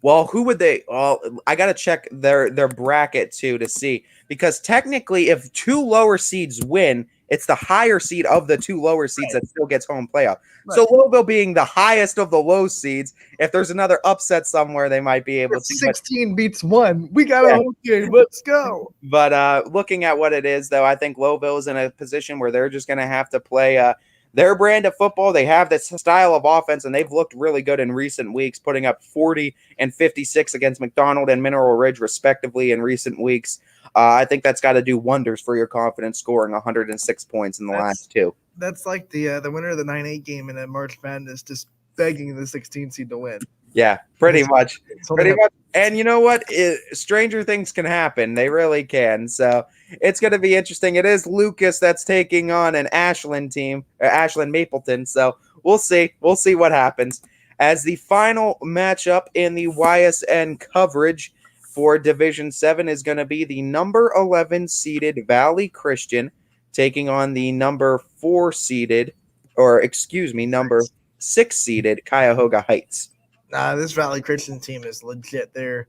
Well, who would they? Well, I got to check their bracket too to see, because technically, if 2 lower seeds win, it's the higher seed of the 2 lower seeds that still gets home playoff. So Louisville being the highest of the low seeds, if there's another upset somewhere, they might be able If to. 16 beats 1. We got a home game. Let's go. But looking at what it is, though, I think Louisville is in a position where they're just going to have to play their brand of football. They have this style of offense, and they've looked really good in recent weeks, putting up 40 and 56 against McDonald and Mineral Ridge, respectively, in recent weeks. I think that's got to do wonders for your confidence, scoring 106 points in the last 2. That's like the winner of the 9-8 game in a March Madness just begging the 16 seed to win. Yeah, pretty much. all they Pretty have- much. And you know what? Stranger things can happen. They really can. So it's going to be interesting. It is Lucas that's taking on an Ashland team, Ashland Mapleton. So we'll see. We'll see what happens. As the final matchup in the YSN coverage for Division 7 is going to be the number 11 seeded Valley Christian taking on the number 4 seeded, number 6 seeded Cuyahoga Heights. This Valley Christian team is legit. They're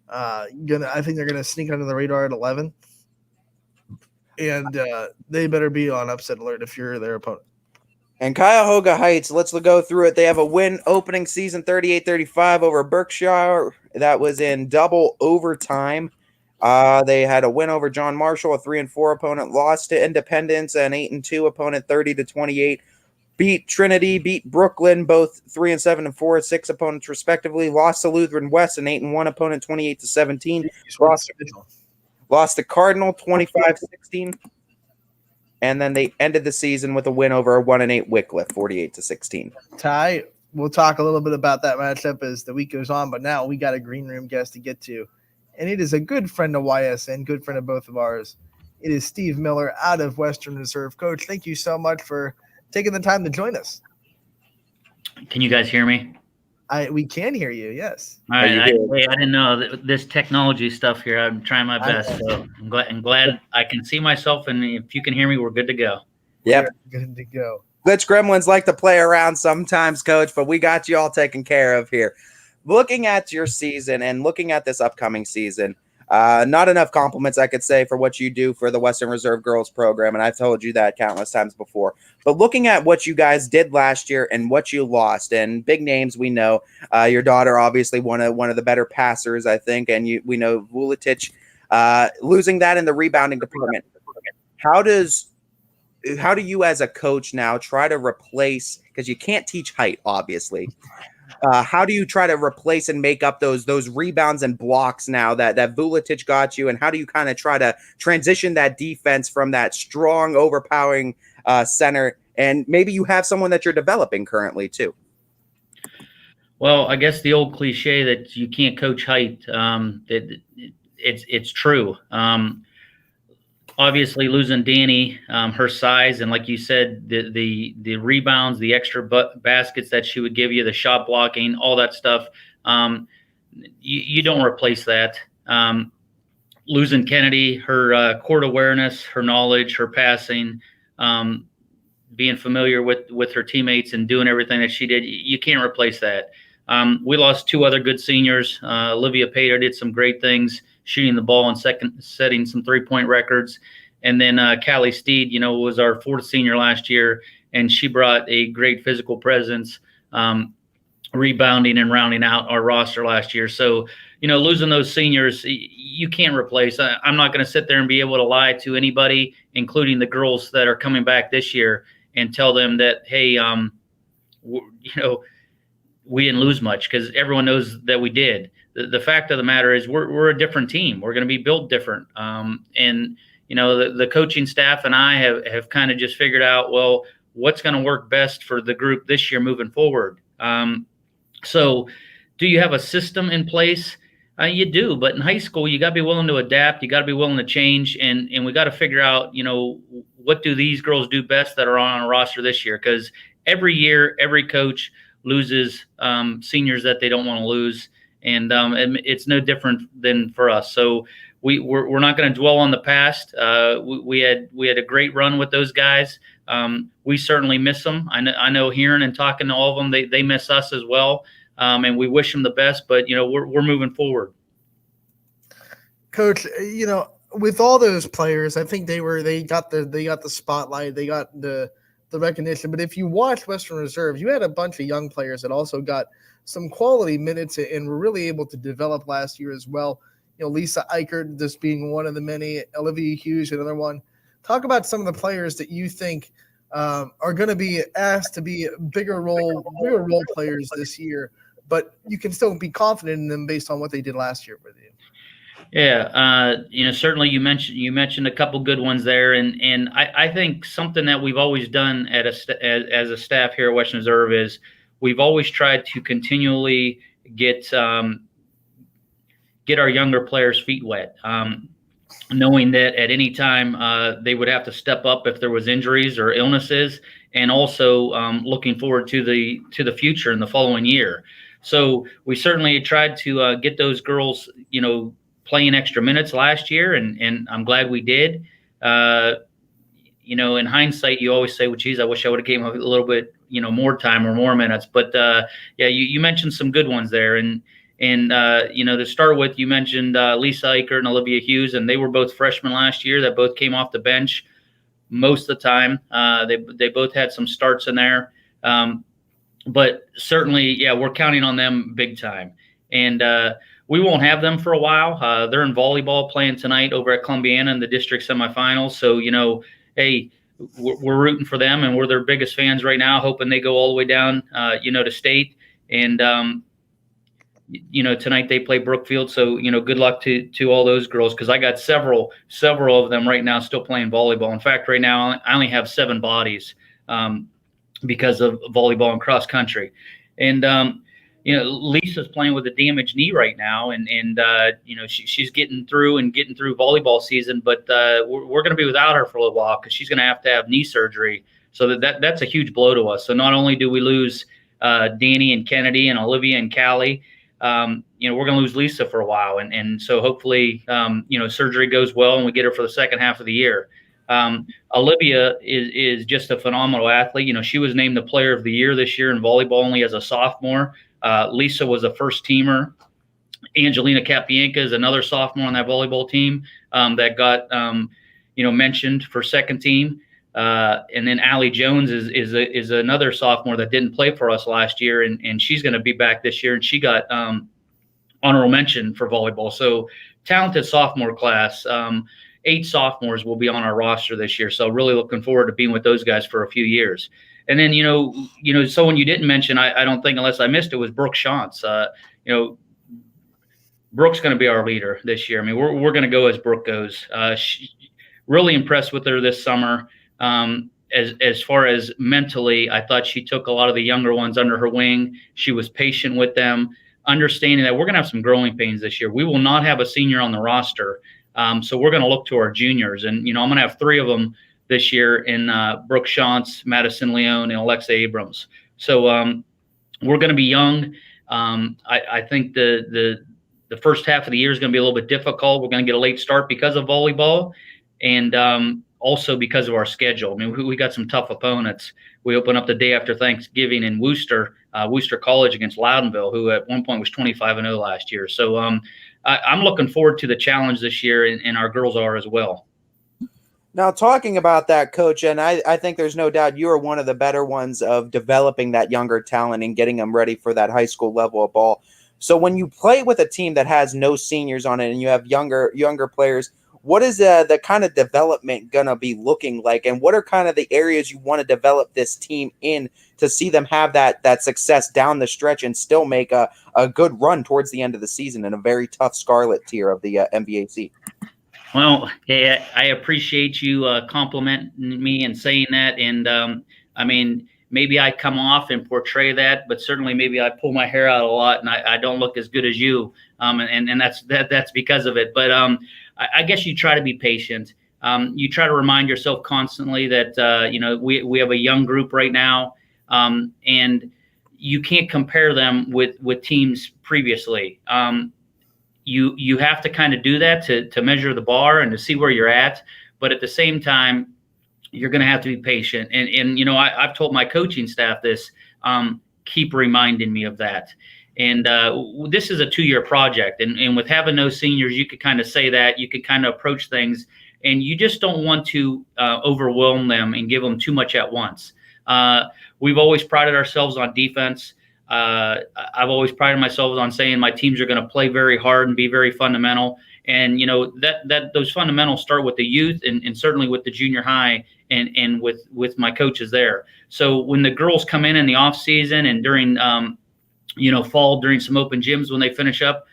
I think they're gonna sneak under the radar at 11, and they better be on upset alert if you're their opponent. And Cuyahoga Heights, let's go through it. They have a win opening season 38-35 over Berkshire. That was in double overtime. They had a win over John Marshall, a 3-4 opponent, lost to Independence, an 8-2 opponent, 30-28. Beat Trinity, beat Brooklyn, both 3-7 and 4-6 opponents respectively. Lost to Lutheran West, an 8-1 opponent, 28-17. Lost to Cardinal, 25-16. And then they ended the season with a win over a 1-8 Wycliffe, 48-16. Ty, we'll talk a little bit about that matchup as the week goes on, but now we got a green room guest to get to, and it is a good friend of YSN, good friend of both of ours. It is Steve Miller out of Western Reserve. Coach, thank you so much for taking the time to join us. Can you guys hear me? We can hear you, yes. All right. I didn't know this technology stuff here. I'm trying my best. So I'm glad I can see myself, and if you can hear me, we're good to go. Yep. Good to go. Glitch Gremlins like to play around sometimes, Coach, but we got you all taken care of here. Looking at your season and looking at this upcoming season, not enough compliments I could say for what you do for the Western Reserve Girls program, and I've told you that countless times before. But looking at what you guys did last year and what you lost, and big names we know, your daughter obviously one of the better passers, I think, and we know Vuletic losing that in the rebounding department. How do you as a coach now try to replace, because you can't teach height, obviously. How do you try to replace and make up those rebounds and blocks now that Vuletic got you? And how do you kind of try to transition that defense from that strong, overpowering center? And maybe you have someone that you're developing currently too. Well, I guess the old cliche that you can't coach height, it's true. Obviously losing Danny, her size, and like you said, the rebounds, the extra baskets that she would give you, the shot blocking, all that stuff, you don't replace that. Losing Kennedy, her court awareness, her knowledge, her passing, being familiar with her teammates and doing everything that she did, you can't replace that. We lost 2 other good seniors. Olivia Pater did some great things, shooting the ball and setting some 3-point records. And then Callie Steed, was our 4th senior last year, and she brought a great physical presence, rebounding and rounding out our roster last year. So, losing those seniors, you can't replace. I'm not going to sit there and be able to lie to anybody, including the girls that are coming back this year, and tell them that, hey, we didn't lose much, because everyone knows that we did. The fact of the matter is we're a different team. We're going to be built different. And, the coaching staff and I have kind of just figured out, well, what's going to work best for the group this year moving forward. So do you have a system in place? You do, but in high school, you got to be willing to adapt. You got to be willing to change. And we got to figure out, what do these girls do best that are on a roster this year? Because every year, every coach loses seniors that they don't want to lose. And it's no different than for us. So we're not going to dwell on the past. We had a great run with those guys. We certainly miss them. I know hearing and talking to all of them, they miss us as well. and we wish them the best. But we're moving forward. Coach, with all those players, I think they got the spotlight, they got the recognition. But if you watch Western Reserve, you had a bunch of young players that also got some quality minutes and were really able to develop last year as well. Lisa Eichert just being one of the many, Olivia Hughes another one. Talk about some of the players that you think are going to be asked to be bigger role players this year, but you can still be confident in them based on what they did last year with you. Yeah, certainly you mentioned a couple good ones there, and I think something that we've always done as a staff here at Western Reserve is we've always tried to continually get our younger players' feet wet, knowing that at any time they would have to step up if there was injuries or illnesses, and also looking forward to the future in the following year. So we certainly tried to get those girls, playing extra minutes last year, and I'm glad we did. In hindsight, you always say, well, geez, I wish I would have gave them a little bit, more time or more minutes. But yeah, you mentioned some good ones there. And to start with, you mentioned Lisa Eichert and Olivia Hughes, and they were both freshmen last year that both came off the bench most of the time. They both had some starts in there. But certainly, yeah, we're counting on them big time. And we won't have them for a while. They're in volleyball playing tonight over at Columbiana in the district semifinals. So, hey, we're rooting for them, and we're their biggest fans right now, hoping they go all the way down, to state. And, tonight they play Brookfield. So, good luck to all those girls, because I got several of them right now still playing volleyball. In fact, right now I only have 7 bodies because of volleyball and cross country. And, Lisa's playing with a damaged knee right now, and she's getting through volleyball season, but we're going to be without her for a little while because she's going to have knee surgery. So that's a huge blow to us. So not only do we lose Danny and Kennedy and Olivia and Callie, we're going to lose Lisa for a while, and so hopefully surgery goes well and we get her for the second half of the year. Olivia is just a phenomenal athlete. She was named the player of the year this year in volleyball only as a sophomore. Lisa was a first teamer. Angelina Kapienka is another sophomore on that volleyball team that got mentioned for second team. And then Allie Jones is another sophomore that didn't play for us last year, and she's going to be back this year, and she got honorable mention for volleyball. So talented sophomore class. 8 sophomores will be on our roster this year. So really looking forward to being with those guys for a few years. And then, someone you didn't mention, I don't think, unless I missed it, was Brooke Shantz. Brooke's going to be our leader this year. I mean, we're going to go as Brooke goes. Really impressed with her this summer. As far as mentally, I thought she took a lot of the younger ones under her wing. She was patient with them, understanding that we're going to have some growing pains this year. We will not have a senior on the roster. So we're going to look to our juniors. And, I'm going to have 3 of them this year in Brooke Shantz, Madison Leone, and Alexa Abrams. So we're going to be young. I think the first half of the year is going to be a little bit difficult. We're going to get a late start because of volleyball, and also because of our schedule. I mean, we got some tough opponents. We open up the day after Thanksgiving in Worcester College against Loudonville, who at one point was 25-0 last year. So I'm looking forward to the challenge this year, and our girls are as well. Now, talking about that, Coach, and I think there's no doubt you are one of the better ones of developing that younger talent and getting them ready for that high school level of ball. So when you play with a team that has no seniors on it and you have younger players, what is the kind of development going to be looking like? And what are kind of the areas you want to develop this team in to see them have that success down the stretch and still make a good run towards the end of the season in a very tough Scarlet tier of the MVAC? Well, yeah, I appreciate you complimenting me and saying that. And I mean, maybe I come off and portray that, but certainly maybe I pull my hair out a lot and I don't look as good as you. And that's because of it. But I guess you try to be patient. You try to remind yourself constantly that, we have a young group right now, and you can't compare them with teams previously. You have to kind of do that to measure the bar and to see where you're at. But at the same time, you're going to have to be patient. And I've told my coaching staff this, keep reminding me of that. And this is a 2-year project. And with having no seniors, you could kind of say that. You could kind of approach things, and you just don't want to overwhelm them and give them too much at once. We've always prided ourselves on defense. I've always prided myself on saying my teams are going to play very hard and be very fundamental. And, you know, that those fundamentals start with the youth and certainly with the junior high and with my coaches there. So when the girls come in the off season and during, fall, during some open gyms, when they finish up,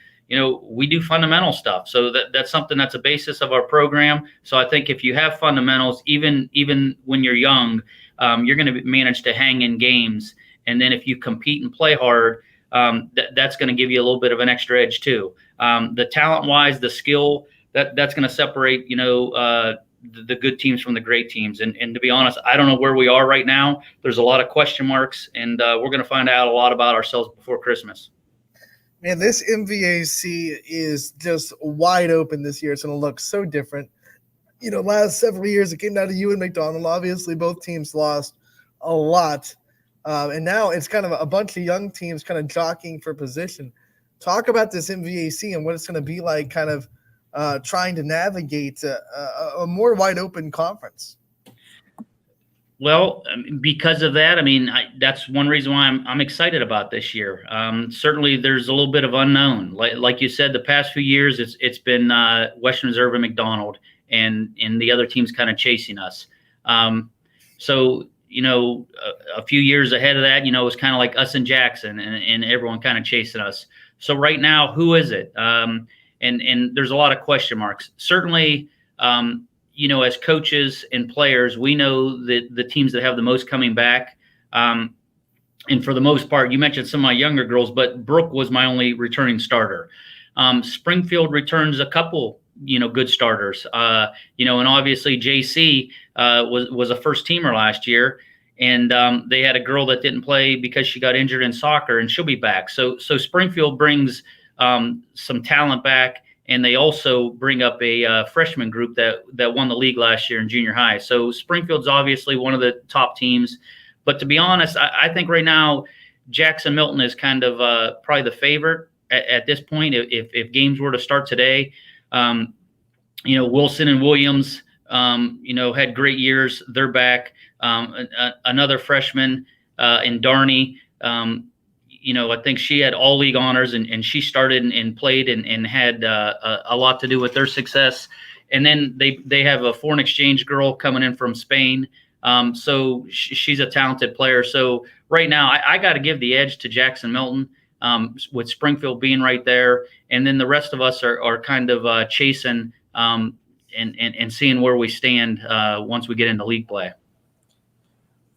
we do fundamental stuff. So that's something that's a basis of our program. So I think if you have fundamentals, even when you're young, you're going to manage to hang in games. And then if you compete and play hard, that's going to give you a little bit of an extra edge too. The talent-wise, the skill, that's going to separate, the good teams from the great teams. And to be honest, I don't know where we are right now. There's a lot of question marks, and we're going to find out a lot about ourselves before Christmas. Man, this MVAC is just wide open this year. It's going to look so different. Last several years, it came down to you and McDonald. Obviously, both teams lost a lot. And now it's kind of a bunch of young teams kind of jockeying for position. Talk about this MVAC and what it's going to be like kind of trying to navigate a more wide open conference. Well, because of that, that's one reason why I'm excited about this year. Certainly, there's a little bit of unknown. Like you said, the past few years, it's been Western Reserve and McDonald, and the other teams kind of chasing us. So a few years ahead of that, it was kind of like us and Jackson, and everyone kind of chasing us. So right now, who is it? And there's a lot of question marks. Certainly, as coaches and players, we know that the teams that have the most coming back. And for the most part, you mentioned some of my younger girls, but Brooke was my only returning starter. Springfield returns a couple, good starters. And obviously JC was a first teamer last year. And they had a girl that didn't play because she got injured in soccer, and she'll be back. So Springfield brings some talent back, and they also bring up a freshman group that won the league last year in junior high. So Springfield's obviously one of the top teams. But to be honest, I think right now Jackson Milton is kind of probably the favorite at this point. If games were to start today, Wilson and Williams, had great years. They're back. Another freshman in Darney, I think she had all league honors, and she started and played and had a lot to do with their success. And then they have a foreign exchange girl coming in from Spain. So she's a talented player. So right now I got to give the edge to Jackson Milton, with Springfield being right there. And then the rest of us are kind of chasing and seeing where we stand once we get into league play.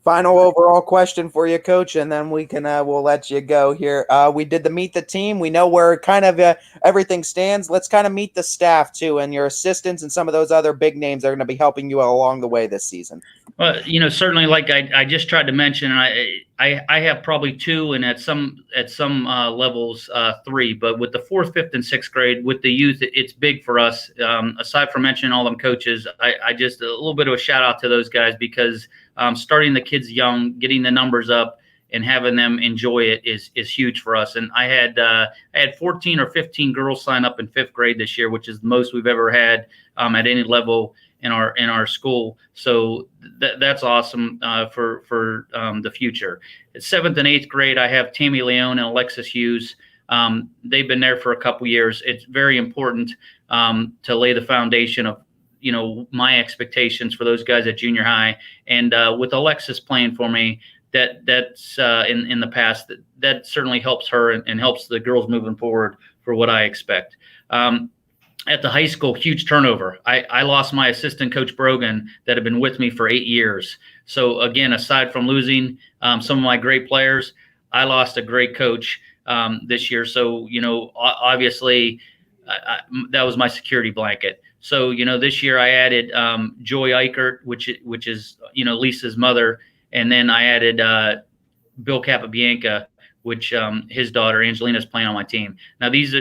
Final overall question for you, Coach, and then we can we'll let you go here. We did the meet the team. We know where kind of everything stands. Let's kind of meet the staff too, and your assistants and some of those other big names that are going to be helping you along the way this season. Well, certainly, like I just tried to mention, I have probably two, and at some levels 3. But with the 4th, 5th, and 6th grade with the youth, it's big for us. Aside from mentioning all them coaches, I just a little bit of a shout out to those guys, because starting the kids young, getting the numbers up, and having them enjoy it is huge for us. And I had 14 or 15 girls sign up in 5th grade this year, which is the most we've ever had at any level in our school. So that's awesome for the future. At 7th and 8th grade, I have Tammy Leone and Alexis Hughes. They've been there for a couple years. It's very important to lay the foundation of my expectations for those guys at junior high. And with Alexis playing for me, that's in the past, that certainly helps her and helps the girls moving forward for what I expect. At the high school, huge turnover. I lost my assistant coach Brogan that had been with me for 8 years. So again, aside from losing some of my great players, I lost a great coach this year. So, obviously that was my security blanket. So, this year I added Joy Eichert, which is, Lisa's mother. And then I added Bill Capabianca, which his daughter Angelina is playing on my team. Now these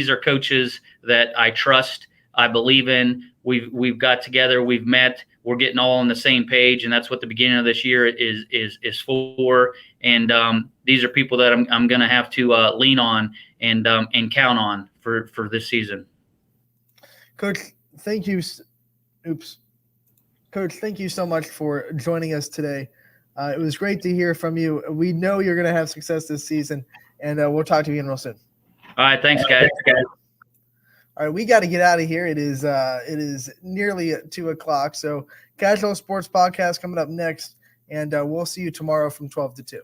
are coaches that I trust, I believe in. We've got together, we've met, we're getting all on the same page, and that's what the beginning of this year is for. And these are people that I'm going to have to lean on and count on for this season. Coach, thank you. Coach, thank you so much for joining us today. It was great to hear from you. We know you're going to have success this season, and we'll talk to you again real soon. All right, thanks, guys. All right, we got to get out of here. It is nearly 2:00, so Casual Sports Podcast coming up next, and we'll see you tomorrow from 12 to 2.